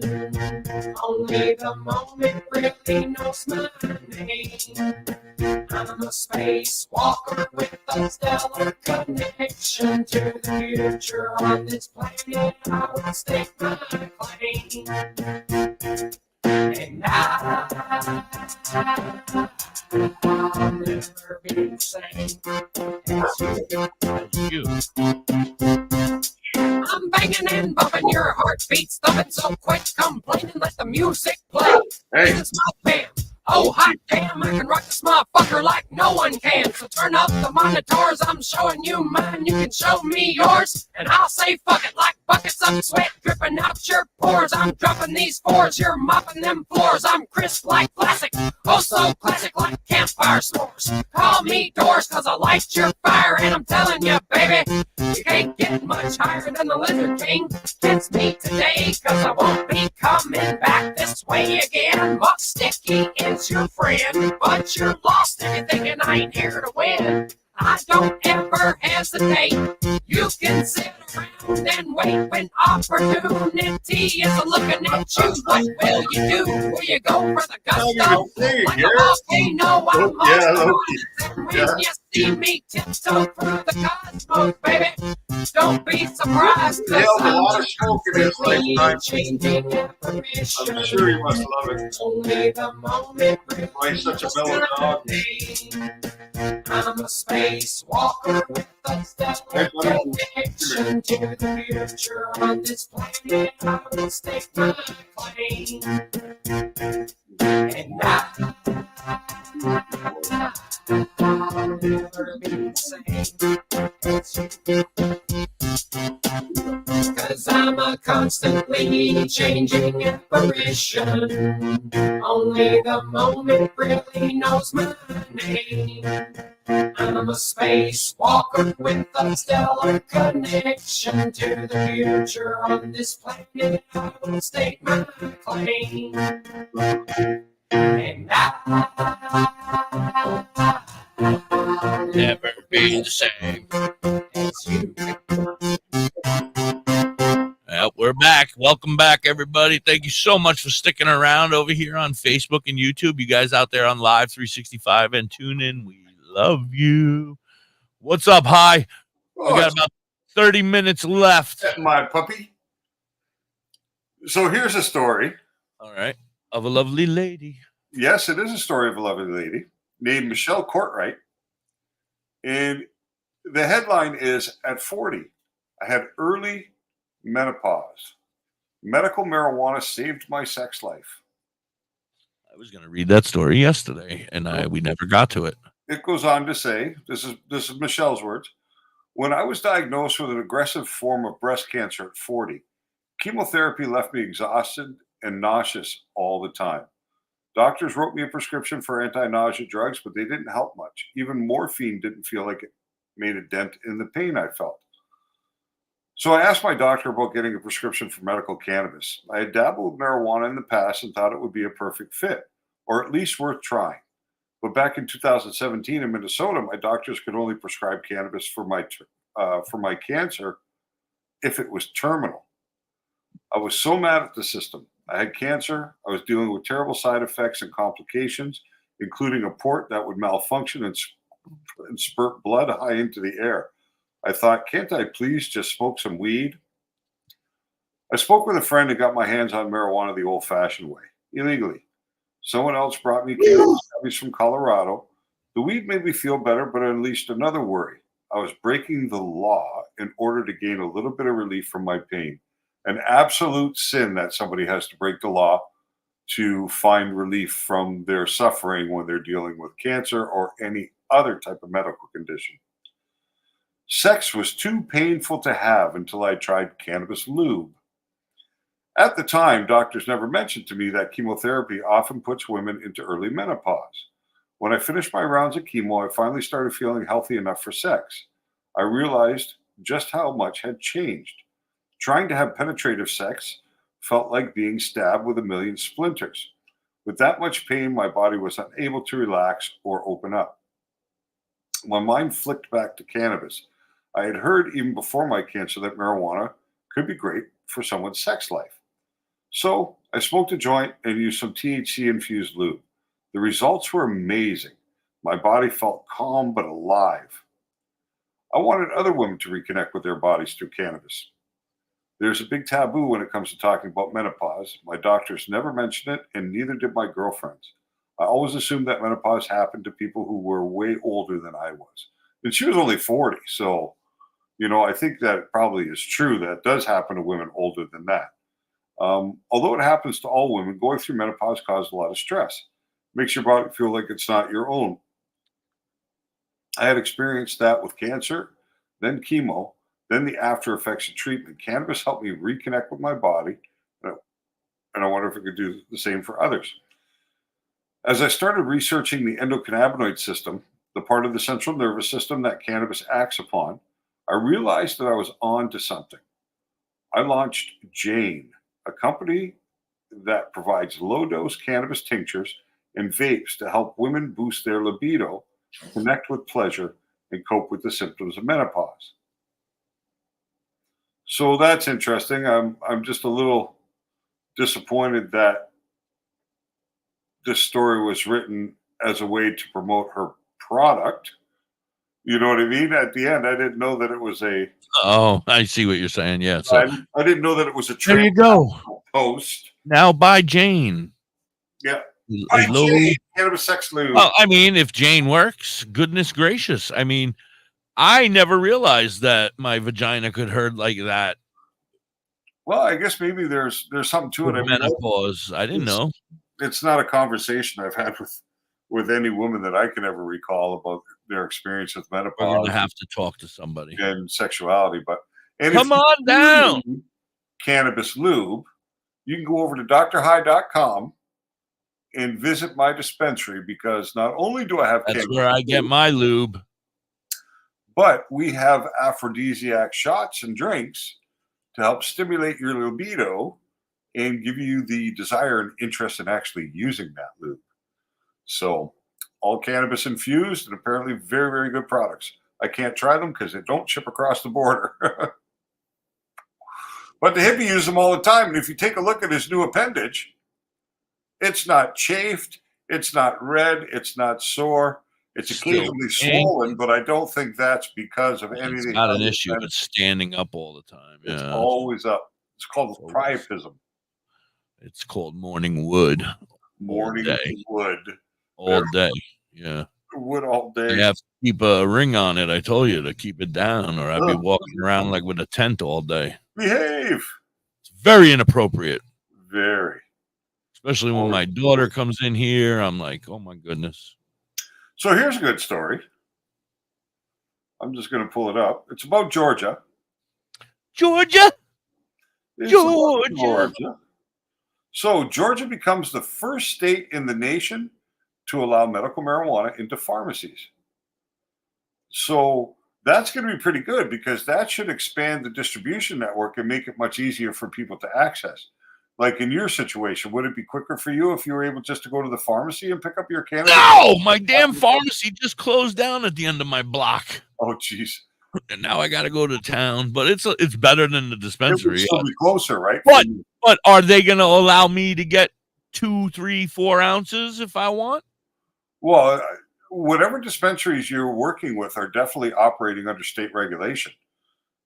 Only the moment really knows my name. I'm a spacewalker with a stellar connection to the future on this planet. I will stake my claim. And I'll never be the same as you. I'm banging and bumping, your heartbeat's thumping, so quit complaining, let the music play. This is my band. Oh, hot damn, I can rock this motherfucker like no one can. So turn up the monitors, I'm showing you mine. You can show me yours, and I'll say fuck it like buckets of sweat dripping out your pores. I'm dropping these fours, you're mopping them floors. I'm crisp like classic, oh so classic like campfire s'mores. Call me Doors, cause I light your fire. And I'm telling you, baby, you can't get much higher than the Lizard King. It's me today, cause I won't be coming back this way again. Buck Sticky is your friend, but you're lost if you're thinking I ain't here to win. I don't ever hesitate. You can sit around and wait when opportunity is looking at you. What will you do? Will you go for the gusto? Like a volcano, I'm and when you see me tiptoe through the cosmos, baby, don't be surprised, cause I'm completely changing apparition. I'm sure you must love it. Only the moment really Why such a mellow dog? I'm a spacewalker with a stellar connection to the future on this planet. I will stake my claim. And I'll never be the same. Cause I'm a constantly changing apparition. Only the moment really knows my name. I'm a spacewalker with a stellar connection to the future on this planet. I will stake my claim. And I'll never be the same as you. We're back. Welcome back, everybody. Thank you so much for sticking around over here on Facebook and YouTube. You guys out there on Live 365 and tune in. We love you. What's up, Hi? We got about 30 minutes left. My puppy. So here's a story. All right. Of a lovely lady. Yes, it is a story of a lovely lady named Michelle Courtwright. And the headline is, at 40, I had early menopause. Medical marijuana saved my sex life. I was going to read that story yesterday, and we never got to it. It goes on to say, this is Michelle's words. When I was diagnosed with an aggressive form of breast cancer at 40, chemotherapy left me exhausted and nauseous all the time. Doctors wrote me a prescription for anti-nausea drugs, but they didn't help much. Even morphine didn't feel like it made a dent in the pain I felt. So I asked my doctor about getting a prescription for medical cannabis. I had dabbled with marijuana in the past and thought it would be a perfect fit, or at least worth trying. But back in 2017 in Minnesota, my doctors could only prescribe cannabis for my cancer if it was terminal. I was so mad at the system. I had cancer. I was dealing with terrible side effects and complications, including a port that would malfunction and spurt blood high into the air. I thought, can't I please just smoke some weed? I spoke with a friend and got my hands on marijuana the old-fashioned way, illegally. Someone else brought me cannabis from Colorado. The weed made me feel better, but unleashed another worry. I was breaking the law in order to gain a little bit of relief from my pain. An absolute sin that somebody has to break the law to find relief from their suffering when they're dealing with cancer or any other type of medical condition. Sex was too painful to have until I tried cannabis lube. At the time, doctors never mentioned to me that chemotherapy often puts women into early menopause. When I finished my rounds of chemo, I finally started feeling healthy enough for sex. I realized just how much had changed. Trying to have penetrative sex felt like being stabbed with a million splinters. With that much pain, my body was unable to relax or open up. My mind flicked back to cannabis. I had heard even before my cancer that marijuana could be great for someone's sex life. So I smoked a joint and used some THC-infused lube. The results were amazing. My body felt calm but alive. I wanted other women to reconnect with their bodies through cannabis. There's a big taboo when it comes to talking about menopause. My doctors never mentioned it, and neither did my girlfriends. I always assumed that menopause happened to people who were way older than I was. And she was only 40, so, I think that it probably is true that it does happen to women older than that. Although it happens to all women, going through menopause causes a lot of stress. Makes your body feel like it's not your own. I had experienced that with cancer, then chemo, then the after effects of treatment. Cannabis helped me reconnect with my body, and I wonder if it could do the same for others. As I started researching the endocannabinoid system, the part of the central nervous system that cannabis acts upon, I realized that I was on to something. I launched Jane, a company that provides low-dose cannabis tinctures and vapes to help women boost their libido, connect with pleasure, and cope with the symptoms of menopause. So that's interesting. I'm just a little disappointed that this story was written as a way to promote her product. You know what I mean? At the end, I didn't know that it was a. Oh, I see what you're saying. Yeah. So I didn't know that it was a. There you go. Post. Now buy Jane. Yeah. Buy Jane, cannabis sex lube. Well, I mean, if Jane works, goodness gracious. I mean, I never realized that my vagina could hurt like that. Well, I guess maybe there's something to it. I mean, menopause. I didn't know. It's not a conversation I've had with any woman that I can ever recall about their experience with menopause. We're going to have to talk to somebody. And sexuality, and come on down. Cannabis lube, you can go over to DoktorHigh.com and visit my dispensary, because not only do I have that's where I get my lube, but we have aphrodisiac shots and drinks to help stimulate your libido and give you the desire and interest in actually using that lube. So all cannabis infused and apparently very, very good products. I can't try them because they don't ship across the border. But Da.Hippie uses them all the time. And if you take a look at his new appendage, it's not chafed, it's not red, it's not sore. It's occasionally swollen, but I don't think that's because of anything. It's not an issue. It's standing up all the time. Yeah. It's always up. It's called priapism. It's called morning wood. Morning wood. All day. Yeah. Wood all day. You have to keep a ring on it. I told you to keep it down, or I'd be walking around like with a tent all day. Behave. It's very inappropriate. Very. Especially when my daughter comes in here. I'm like, oh my goodness. So here's a good story. I'm just going to pull it up. It's about Georgia. Georgia. So Georgia becomes the first state in the nation to allow medical marijuana into pharmacies. So that's going to be pretty good, because that should expand the distribution network and make it much easier for people to access. Like in your situation, would it be quicker for you if you were able just to go to the pharmacy and pick up your cannabis? No, my damn pharmacy just closed down at the end of my block. Oh, jeez. And now I got to go to town, but it's better than the dispensary. It would still be closer, right? But are they going to allow me to get 2, 3, 4 ounces if I want? Well, whatever dispensaries you're working with are definitely operating under state regulation.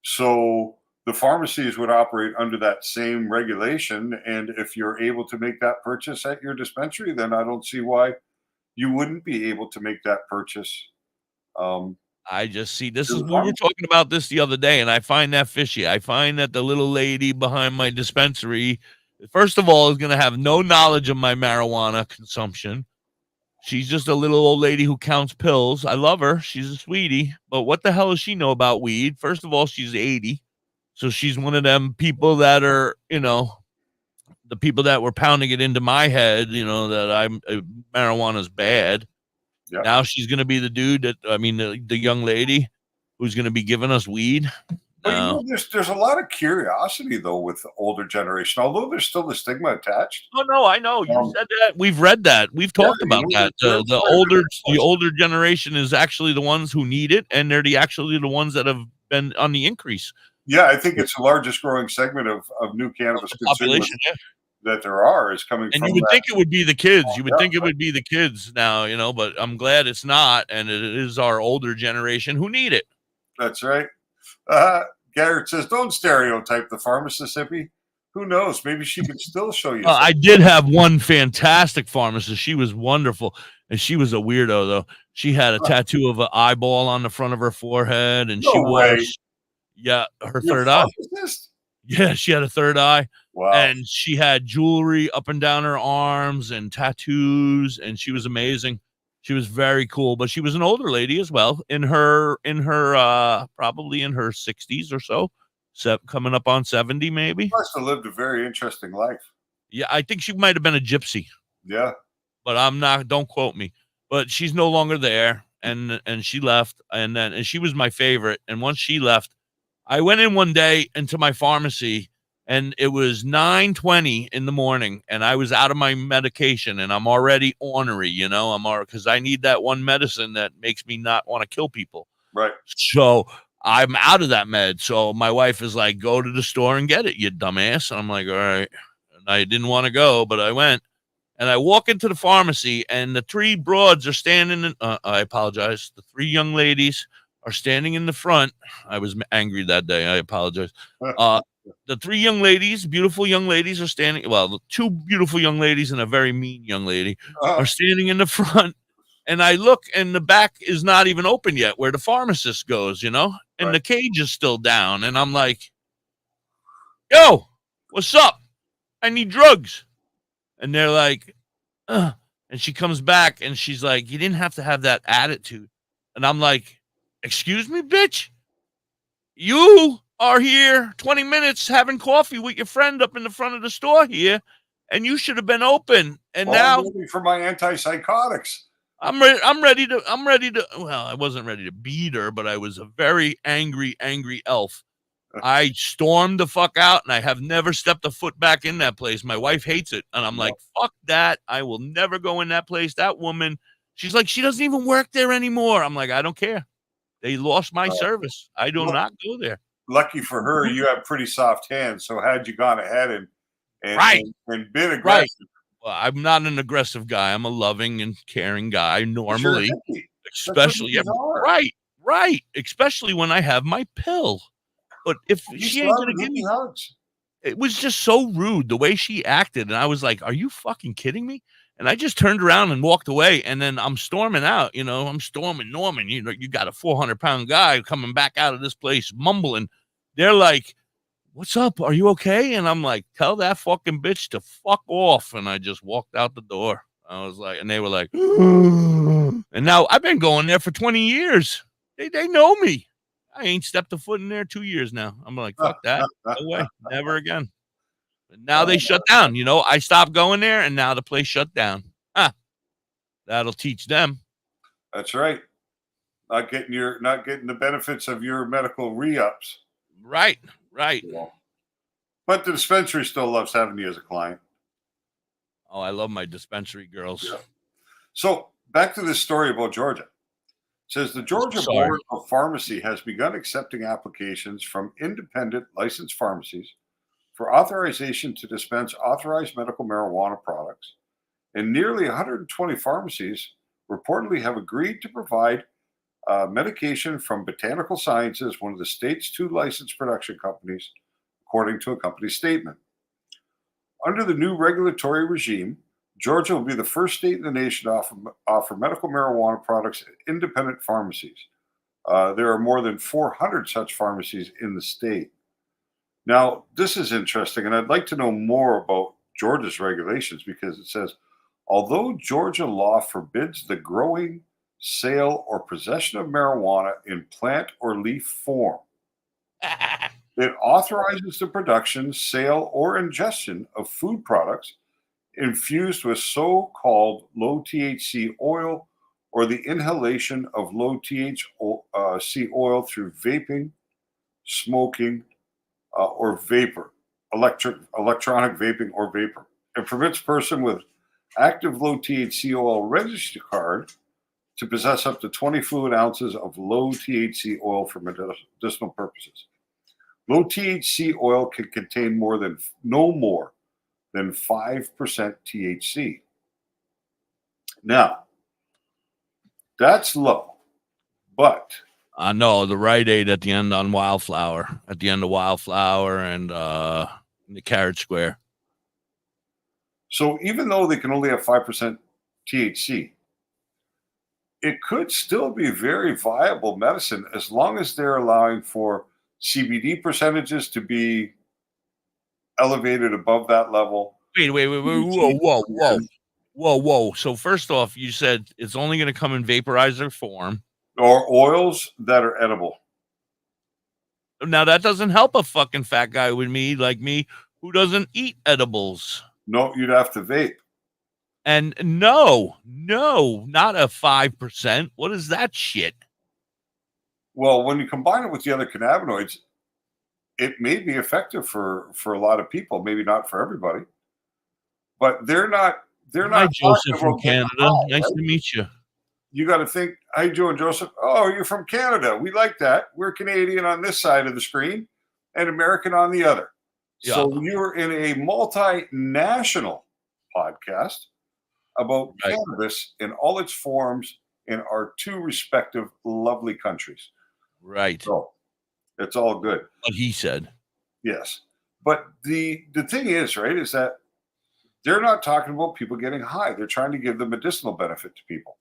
So the pharmacies would operate under that same regulation. And if you're able to make that purchase at your dispensary, then I don't see why you wouldn't be able to make that purchase. I just see this is we were talking about this the other day, and I find that fishy. I find that the little lady behind my dispensary, first of all, is going to have no knowledge of my marijuana consumption. She's just a little old lady who counts pills. I love her. She's a sweetie. But what the hell does she know about weed? First of all, she's 80. So she's one of them people that are, the people that were pounding it into my head, that marijuana's bad. Yeah. Now she's going to be the dude the young lady who's going to be giving us weed. But there's a lot of curiosity though with the older generation, although there's still the stigma attached. Oh no, I know you said that. We've read that. We've talked about that. The older generation is actually the ones who need it, and they're actually the ones that have been on the increase. Yeah, I think it's the largest growing segment of new cannabis population that there are is coming and from. You would think it would be the kids. You would Yeah, think it would be the kids now, but I'm glad it's not, and it is our older generation who need it. That's right. Garrett says, "Don't stereotype the pharmacist hippie. Who knows? Maybe she can still show you." I did have one fantastic pharmacist. She was wonderful, and she was a weirdo though. She had a tattoo of an eyeball on the front of her forehead, and she wore, her third eye. Yeah, she had a third eye. Wow. And she had jewelry up and down her arms and tattoos, and she was amazing. She was very cool, but she was an older lady as well, in her probably in her 60s or so, coming up on 70 maybe. She must have lived a very interesting life. Yeah, I think she might have been a gypsy. Yeah. But I'm not, don't quote me. But she's no longer there, and she left, and she was my favorite. And once she left, I went in one day into my pharmacy, and it was 9:20 in the morning, and I was out of my medication, and I'm already ornery, because I need that one medicine that makes me not want to kill people. Right. So I'm out of that med. So my wife is like, "Go to the store and get it, you dumbass." And I'm like, "All right." And I didn't want to go, but I went, and I walk into the pharmacy, and the three broads are standing. I apologize. The three young ladies are standing in the front. I was angry that day. I apologize. The three young ladies, beautiful young ladies, are standing. Well, the two beautiful young ladies and a very mean young lady are standing in the front. And I look, and the back is not even open yet, where the pharmacist goes, and the cage is still down. And I'm like, "Yo, what's up? I need drugs." And they're like, "Ugh." And she comes back, and she's like, "You didn't have to have that attitude." And I'm like, "Excuse me, bitch? You are here 20 minutes having coffee with your friend up in the front of the store here, and you should have been open. And now I'm looking for my antipsychotics. I'm ready to, well, I wasn't ready to beat her, but I was a very angry elf. I stormed the fuck out, and I have never stepped a foot back in that place. My wife hates it. And I'm like, fuck that. I will never go in that place. That woman, she's like, she doesn't even work there anymore. I'm like, I don't care. They lost my service. I do not go there. Lucky for her, you have pretty soft hands. So had you gone ahead and been aggressive. Right. Well, I'm not an aggressive guy. I'm a loving and caring guy normally. Especially right. Especially when I have my pill. But if she ain't gonna give me hugs, it was just so rude the way she acted. And I was like, "Are you fucking kidding me?" And I just turned around and walked away. And then I'm storming out, I'm storming Norman. You got a 400-pound guy coming back out of this place mumbling. They're like, "What's up? Are you okay?" And I'm like, "Tell that fucking bitch to fuck off." And I just walked out the door. I was like, and they were like, and now I've been going there for 20 years. They know me. I ain't stepped a foot in there 2 years now. I'm like, fuck that. No way. Never again. But now they shut down. I stopped going there, and now the place shut down. That'll teach them. That's right. Not getting the benefits of your medical re-ups. Right. But the dispensary still loves having you as a client. Oh, I love my dispensary girls. Yeah. So back to this story about Georgia. It says the Georgia Board of Pharmacy has begun accepting applications from independent licensed pharmacies for authorization to dispense authorized medical marijuana products, and nearly 120 pharmacies reportedly have agreed to provide medication from Botanical Sciences, one of the state's two licensed production companies, according to a company statement. Under the new regulatory regime, Georgia will be the first state in the nation to offer medical marijuana products at independent pharmacies. There are more than 400 such pharmacies in the state. Now, this is interesting, and I'd like to know more about Georgia's regulations because it says, although Georgia law forbids the growing, sale, or possession of marijuana in plant or leaf form, it authorizes the production, sale, or ingestion of food products infused with so-called low THC oil or the inhalation of low THC oil through vaping, smoking, or vapor, electronic vaping or vapor. It permits a person with active low THC oil registry card to possess up to 20 fluid ounces of low THC oil for medicinal purposes. Low THC oil can contain no more than 5% THC. Now, that's low, but I know the Rite Aid at the end on Wildflower, at the end of Wildflower and the Carrot Square. So even though they can only have 5% THC, it could still be very viable medicine as long as they're allowing for CBD percentages to be elevated above that level. Wait, whoa. So first off, you said it's only going to come in vaporizer form. Or oils that are edible. Now, that doesn't help a fucking fat guy like me, who doesn't eat edibles. No, you'd have to vape. And no, not a 5%. What is that shit? Well, when you combine it with the other cannabinoids, it may be effective for a lot of people, maybe not for everybody. But they're not Hi, Joseph from Canada. Nice right? to meet you. You got to think, hi, Joe and Joseph. Oh, you're from Canada. We like that. We're Canadian on this side of the screen and American on the other. Yeah. So you're in a multinational podcast about cannabis in all its forms in our two respective lovely countries. Right. So it's all good. What he said. Yes. But the thing is, right, is that they're not talking about people getting high. They're trying to give the medicinal benefit to people.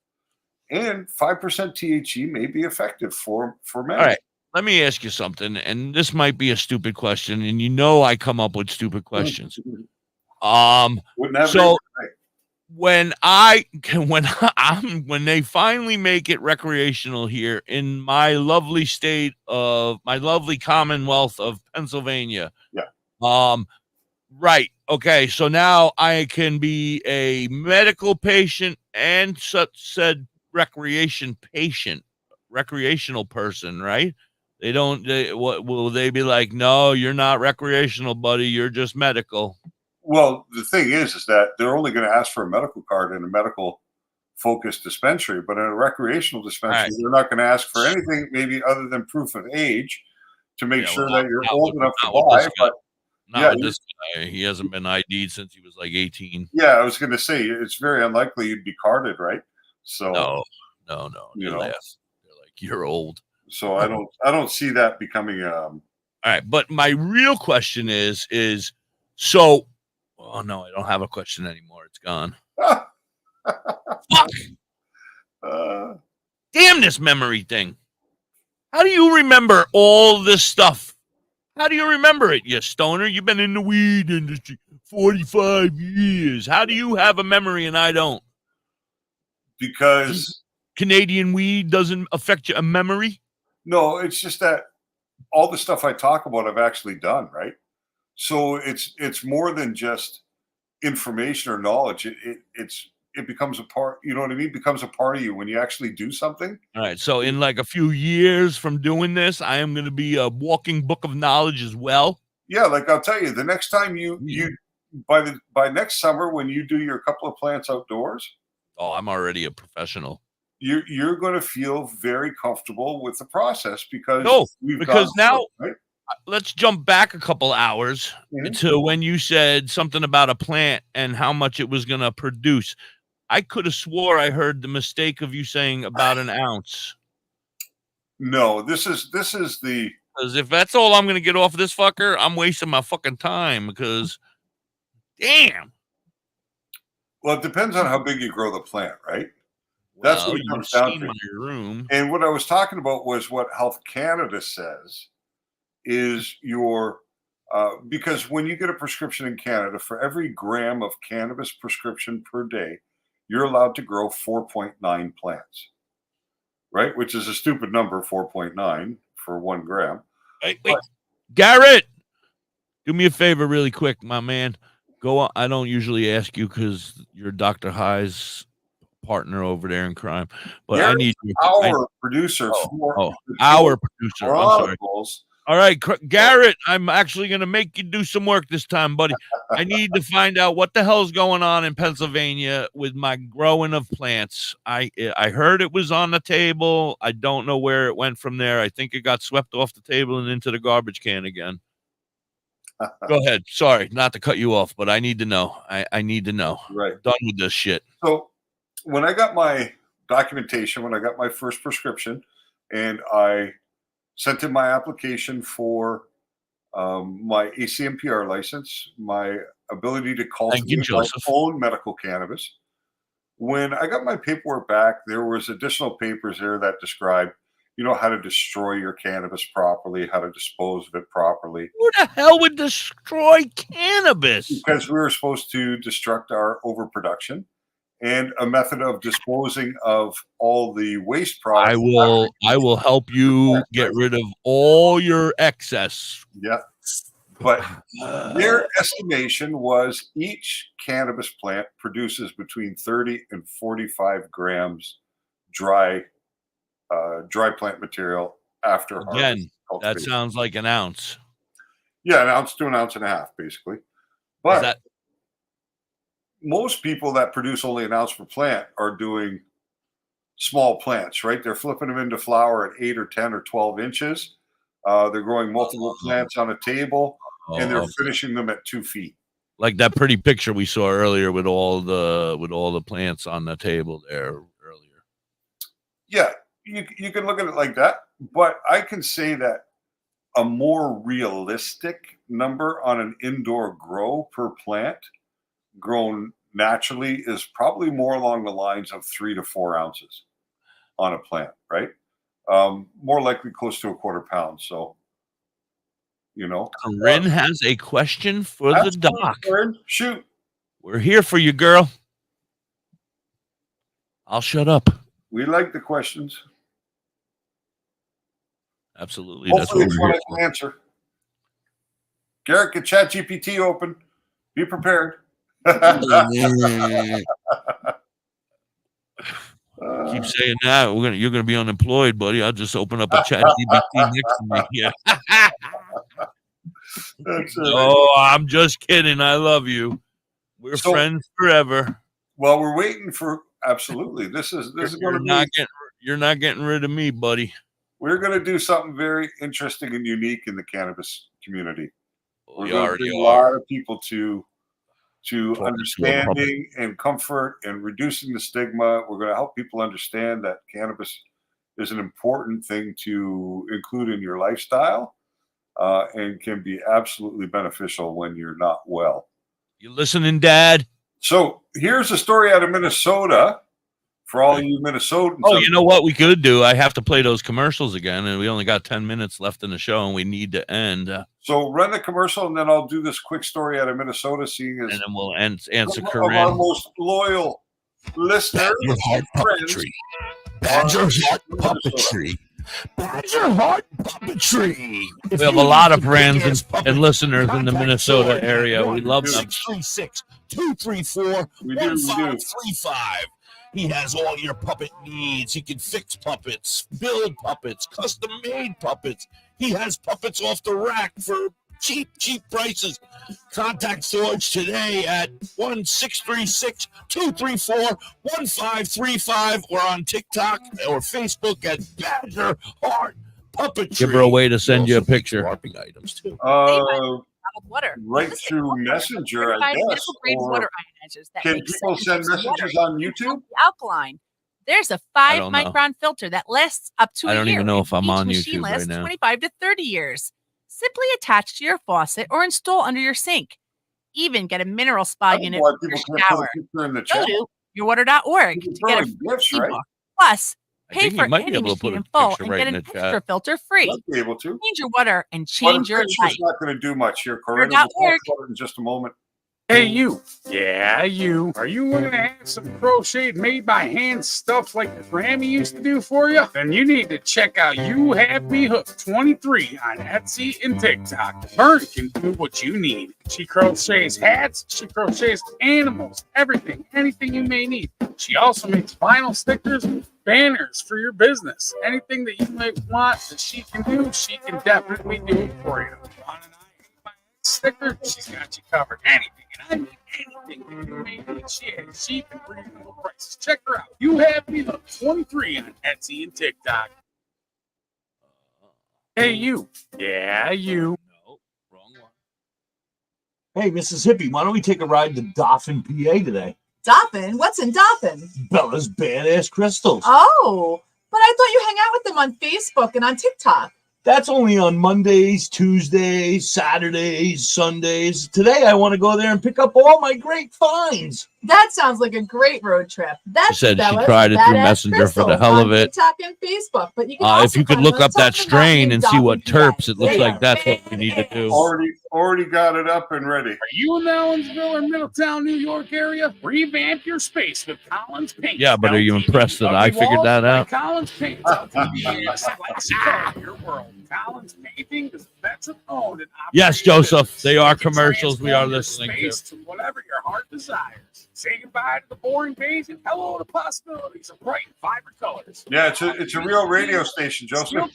And 5% THC may be effective for many. All right. Let me ask you something, and this might be a stupid question, and you know I come up with stupid questions. So when they finally make it recreational here in my lovely state of my lovely Commonwealth of Pennsylvania. Yeah. Right. Okay. So now I can be a medical patient and said recreational person, right? What will they be like? No, you're not recreational, buddy. You're just medical. Well, the thing is that they're only going to ask for a medical card in a medical focused dispensary, but in a recreational dispensary, they're not going to ask for anything maybe other than proof of age to make sure that you're old enough to buy. But Not with this guy. He hasn't been ID'd since he was like 18. Yeah, I was going to say it's very unlikely you'd be carded, right? So no. You They know, laugh. They're like, you're old. So I don't see that becoming. All right, but my real question is so. Oh no, I don't have a question anymore. It's gone. Fuck. Damn this memory thing. How do you remember all this stuff? How do you remember it, you stoner? You've been in the weed industry 45 years. How do you have a memory and I don't? Because Canadian weed doesn't affect your memory? No, it's just that all the stuff I talk about I've actually done, right? So it's more than just information or knowledge. It becomes a part, you know what I mean? It becomes a part of you when you actually do something. All right. So in like a few years from doing this, I am going to be a walking book of knowledge as well. Yeah, like I'll tell you, the next time you by next summer when you do your couple of plants outdoors. Oh, I'm already a professional. You're going to feel very comfortable with the process because now let's jump back a couple hours to when you said something about a plant and how much it was going to produce. I could have swore I heard the mistake of you saying about an ounce. No, this is the, because if that's all I'm going to get off of this fucker, I'm wasting my fucking time because damn. Well, it depends on how big you grow the plant, right? That's Well, what it you've comes down seen to. my room. And what I was talking about was what Health Canada says is your because when you get a prescription in Canada, for every gram of cannabis prescription per day, you're allowed to grow 4.9 plants, right? Which is a stupid number, 4.9 for 1 gram. Wait. Garrett, do me a favor really quick, my man. Go on. I don't usually ask you because you're Dr. High's partner over there in crime, but I need you. Our producer for our producer. I'm sorry. Chronicles. All right, Garrett, I'm actually going to make you do some work this time, buddy. I need to find out what the hell's going on in Pennsylvania with my growing of plants. I heard it was on the table. I don't know where it went from there. I think it got swept off the table and into the garbage can again. Go ahead. Sorry, not to cut you off, but I need to know. I need to know. Right. Done with this shit. So when I got my documentation, when I got my first prescription, and I sent in my application for my ACMPR license, my ability to cultivate my own medical cannabis. When I got my paperwork back, there was additional papers there that described, how to destroy your cannabis properly, how to dispose of it properly. Who the hell would destroy cannabis? Because we were supposed to destruct our overproduction. And a method of disposing of all the waste products. I will help you get rid of all your excess. Yeah. But their estimation was each cannabis plant produces between 30 and 45 grams dry plant material after Again, harvest. that sounds like an ounce. Yeah, an ounce to an ounce and a half, basically. But most people that produce only an ounce per plant are doing small plants, right? They're flipping them into flower at 8 or 10 or 12 inches. They're growing multiple plants on a table, and they're finishing them at 2 feet. Like that pretty picture we saw earlier with all the plants on the table there earlier. Yeah, you can look at it like that, but I can say that a more realistic number on an indoor grow per plant grown naturally is probably more along the lines of 3 to 4 ounces on a plant, right? More likely close to a quarter pound. So, Corinne has a question for the doc. Corinne, shoot. We're here for you, girl. I'll shut up. We like the questions. Absolutely. Hopefully That's it's what one we're I here can for. answer. Garrett, get ChatGPT open. Be prepared. Keep saying that. You're gonna be unemployed, buddy. I'll just open up a chat GPT next to me. Yeah. Oh, I'm just kidding. I love you. We're friends forever. Well, we're waiting for absolutely. This is going to be. You're not getting rid of me, buddy. We're going to do something very interesting and unique in the cannabis community. We're going to bring a lot of people to understanding and comfort and reducing the stigma. We're going to help people understand that cannabis is an important thing to include in your lifestyle and can be absolutely beneficial when you're not well. You listening, Dad? So here's a story out of Minnesota for all you Minnesotans. Oh, you know what we could do? I have to play those commercials again, and we only got 10 minutes left in the show, and we need to end. So run the commercial, and then I'll do this quick story out of Minnesota, seeing as and then we'll answer of Corinne. our most loyal listeners. Badger Heart Puppetry. Badger Heart Puppetry. We have a lot of friends and listeners in the Minnesota area. We love them. 636-234-1535. He has all your puppet needs. He can fix puppets, build puppets, custom-made puppets. He has puppets off the rack for cheap prices. Contact George today at 1-636-234-1535 or on TikTok or Facebook at Badger Heart Puppetry. Give her a way to send you a picture. Items too. Water. Right through Messenger, I guess. Or water ionizers that can make people send 7 types of messages water, on YouTube? Alkaline. There's a I 5 don't know. micron filter that lasts up to a I year. don't even know if I'm Each on machine YouTube right lasts now. 25 to 30 years. Simply attach to your faucet or install under your sink. Even get a mineral spa unit Why for your people can't put a shower. picture in the Go chat? to yourwater.org to get a Throwing gifts, free right? book. Plus, I pay think you for might be any able to put machine a in full picture and right get in an the extra chat. filter free. Might be able to. Change your water and But a change your picture's life. not going to do much here, Corinne. We'll talk about it in just a moment. Hey, you. Yeah, you. Are you looking to have some crocheted, made by hand stuff like your Grammy used to do for you? Then you need to check out You Have Me Hooked 23 on Etsy and TikTok. Vern can do what you need. She crochets hats, she crochets animals, everything, anything you may need. She also makes vinyl stickers, banners for your business. Anything that you might want that she can do, she can definitely do it for you. Want an sticker? She's got you covered. Anything. And I mean anything that you may need. She has cheap and reasonable prices. Check her out. You Have Me Hooked 23 on Etsy and TikTok. Hey, you. Yeah, you. No, wrong one. Hey, Mississippi, why don't we take a ride to Dauphin, PA today? Dauphin? What's in Dauphin? Bella's badass crystals. Oh, but I thought you hang out with them on Facebook and on TikTok. That's only on Mondays, Tuesdays, Saturdays, Sundays. Today, I want to go there and pick up all my great finds. That sounds like a great road trip. That's She said she Bella's tried it through Badass Messenger for the Crystals hell on of it. TikTok and Facebook, but you can If you could look up that strain and see what terps, it looks like that's what we need to do. Already got it up and ready. Are you in the Ellensville or Middletown, New York area? Revamp your space with Collins Paint. Yeah, but are you impressed that I figured that out? Collins Paint. LTD, your world. Collins Painting is veteran owned and operated. Yes, Joseph, they are They can commercials we are transform your listening space to. whatever your heart desires. Say goodbye to the boring days and hello to possibilities of bright and vibrant colors. Yeah, it's a real radio station, Joseph.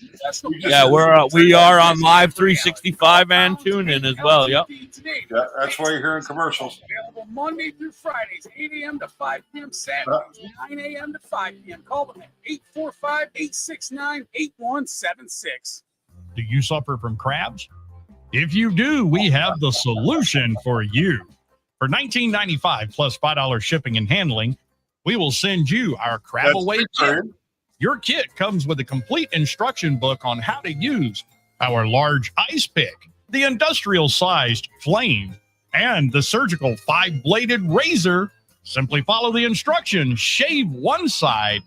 Yeah, we are on Live 365 and TuneIn as well. Yep. Yeah, that's why you're hearing commercials. Available Monday through Fridays, 8 a.m. to 5 p.m. Saturdays, 9 a.m. to 5 p.m. Call them at 845-869-8176. Do you suffer from crabs? If you do, we have the solution for you. For $19.95 plus $5 shipping and handling, we will send you our Crab Away kit. Your kit comes with a complete instruction book on how to use our large ice pick, the industrial-sized flame, and the surgical 5-bladed razor. Simply follow the instructions, shave one side,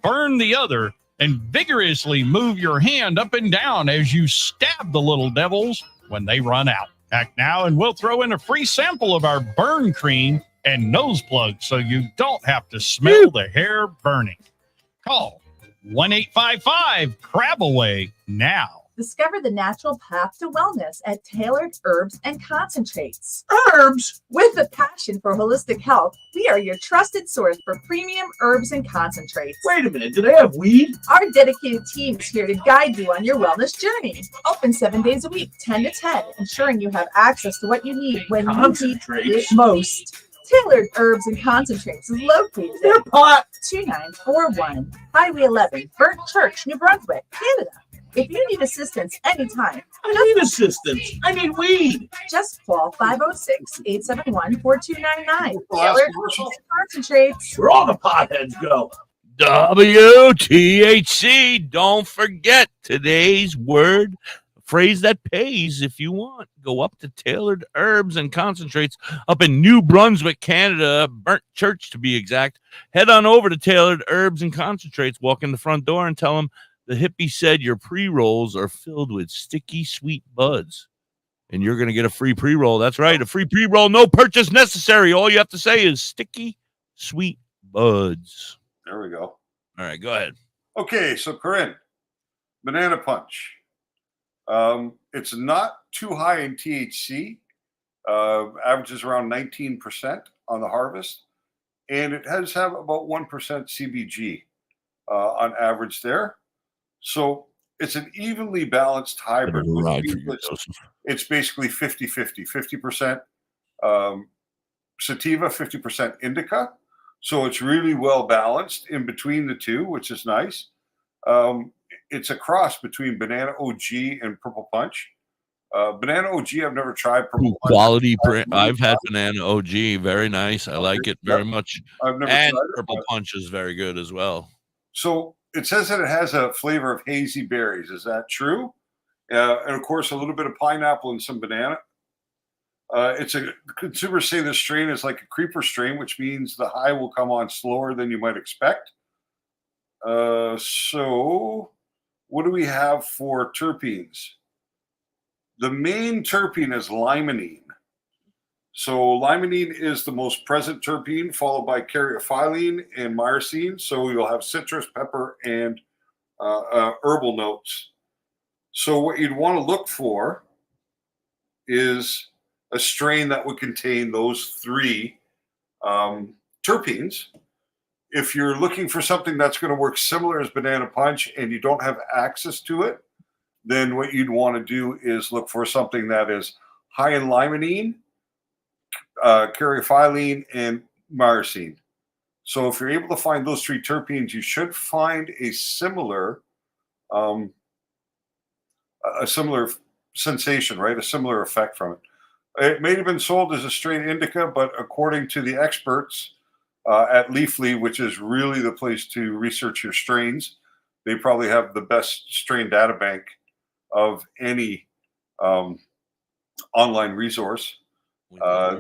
burn the other, and vigorously move your hand up and down as you stab the little devils when they run out. Act now and we'll throw in a free sample of our burn cream and nose plug so you don't have to smell the hair burning. Call 1-855-CRAB-AWAY now. Discover the natural path to wellness at Tailored Herbs and Concentrates. Herbs! With a passion for holistic health, we are your trusted source for premium herbs and concentrates. Wait a minute, do they have weed? Our dedicated team is here to guide you on your wellness journey. Open 7 days a week, 10 to 10, ensuring you have access to what you need when you need it most. Tailored Herbs and Concentrates is located at 2941 Highway 11, Burnt Church, New Brunswick, Canada. If you need assistance anytime, I need assistance. I need weed. Just call 506-871-4299. Last Tailored commercial. Herbs and Concentrates. Where all the potheads go. WTHC. Don't forget today's word, phrase that pays. If you want, go up to Tailored Herbs and Concentrates up in New Brunswick, Canada, Burnt Church to be exact. Head on over to Tailored Herbs and Concentrates, walk in the front door and tell them the hippie said your pre-rolls are filled with sticky sweet buds. And you're going to get a free pre-roll. That's right, a free pre-roll, no purchase necessary. All you have to say is sticky sweet buds. There we go. All right, go ahead. Okay, so Corinne, banana punch. It's not too high in THC. Averages around 19% on the harvest. And it has have about 1% CBG on average there. So it's an evenly balanced hybrid. It's basically 50-50, 50% sativa, 50% indica. So it's really well balanced in between the two, which is nice. It's a cross between Banana OG and Purple Punch. Banana OG, I've never tried. Purple Punch. Quality print. I've had Banana OG. Very nice. I like it very much. I've never and tried it, Purple but- Punch is very good as well. So it says that it has a flavor of hazy berries. Is that true? And of course, a little bit of pineapple and some banana. Consumers say this strain is like a creeper strain, which means the high will come on slower than you might expect. So what do we have for terpenes? The main terpene is limonene. So limonene is the most present terpene, followed by caryophyllene and myrcene. So you'll have citrus, pepper, and herbal notes. So what you'd want to look for is a strain that would contain those three terpenes. If you're looking for something that's going to work similar as Banana Punch and you don't have access to it, then what you'd want to do is look for something that is high in limonene, caryophyllene, and myrcene. So if you're able to find those three terpenes, you should find a similar sensation, right? A similar effect from it. It may have been sold as a strain indica, but according to the experts at Leafly, which is really the place to research your strains, they probably have the best strain data bank of any online resource.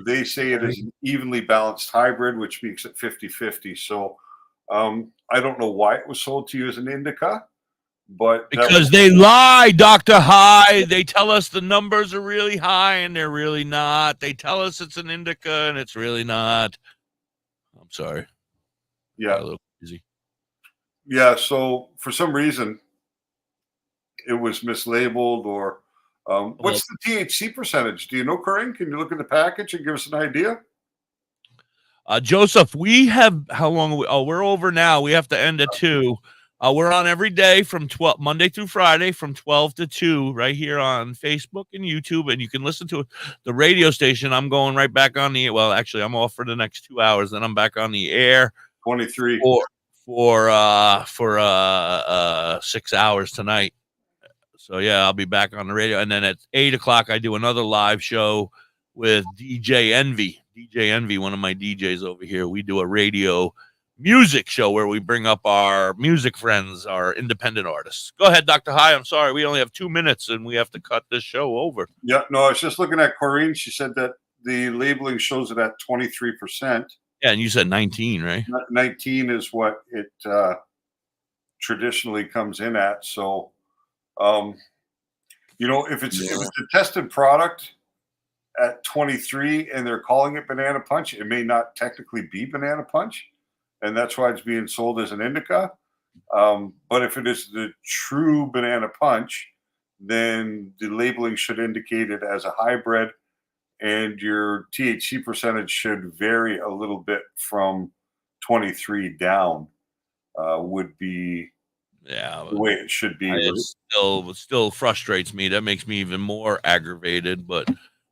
They say it is an evenly balanced hybrid, which makes it 50-50. So I don't know why it was sold to you as an indica, but because they lie, Dr. High. They tell us the numbers are really high and they're really not. They tell us it's an indica and it's really not. I'm sorry. Yeah. A little crazy. Yeah. So for some reason, it was mislabeled or what's the THC percentage? Do you know, Corinne? Can you look at the package and give us an idea? Joseph, we have how long? We're over now. We have to end at 2. We're on every day from Monday through Friday from 12 to 2 right here on Facebook and YouTube, and you can listen to the radio station. I'm going right back on the well. Actually, I'm off for the next 2 hours, then I'm back on the air. 23 for 6 hours tonight. So yeah, I'll be back on the radio, and then at 8 o'clock I do another live show with DJ Envy. DJ Envy, one of my DJs over here. We do a radio music show where we bring up our music friends, our independent artists. Go ahead, Dr. High. I'm sorry, we only have 2 minutes, and we have to cut this show over. Yeah, no, I was just looking at Corinne. She said that the labeling shows it at 23%. Yeah, and you said 19, right? 19 is what it traditionally comes in at. So. If it's a tested product at 23 and they're calling it Banana Punch, it may not technically be Banana Punch, and that's why it's being sold as an indica. But if it is the true Banana Punch, then the labeling should indicate it as a hybrid, and your THC percentage should vary a little bit from 23 down. Would be the way it should be. It still frustrates me. That makes me even more aggravated, but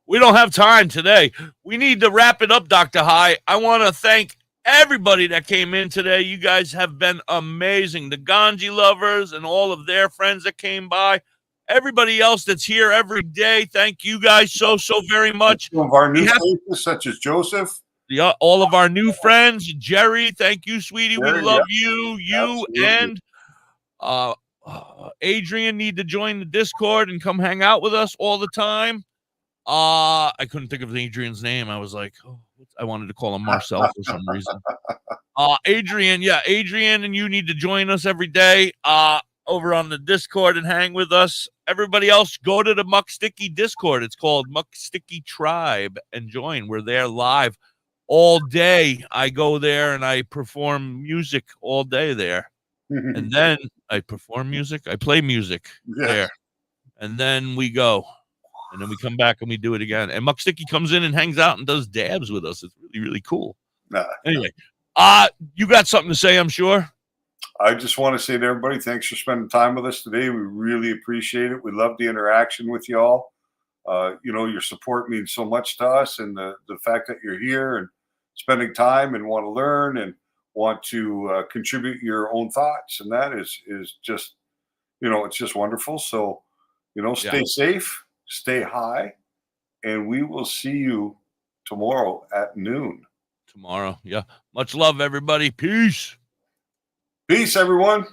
we don't have time today. We need to wrap it up, Dr. High. I want to thank everybody that came in today. You guys have been amazing. The Ganji lovers and all of their friends that came by. Everybody else that's here every day, thank you guys so very much. Some of our new faces, such as Joseph. Yeah, all of our new friends. Jerry, thank you, sweetie. We love you. You Absolutely. and Adrian need to join the Discord and come hang out with us all the time. I couldn't think of Adrian's name. I was like, I wanted to call him Marcel for some reason. Adrian, and you need to join us every day over on the Discord and hang with us. Everybody else, go to the Muck Sticky Discord. It's called Muck Sticky Tribe and join. We're there live all day. I go there and I perform music all day there. And then I perform music. I play music there. And then we go. And then we come back and we do it again. And Muck Sticky comes in and hangs out and does dabs with us. It's really, really cool. Anyway, you got something to say, I'm sure. I just want to say to everybody, thanks for spending time with us today. We really appreciate it. We love the interaction with y'all. Your support means so much to us, and the fact that you're here and spending time and want to learn and want to contribute your own thoughts, and that is just, it's just wonderful. So, stay safe, stay high, and we will see you tomorrow at noon. Tomorrow, yeah. Much love, everybody. Peace. Peace, everyone.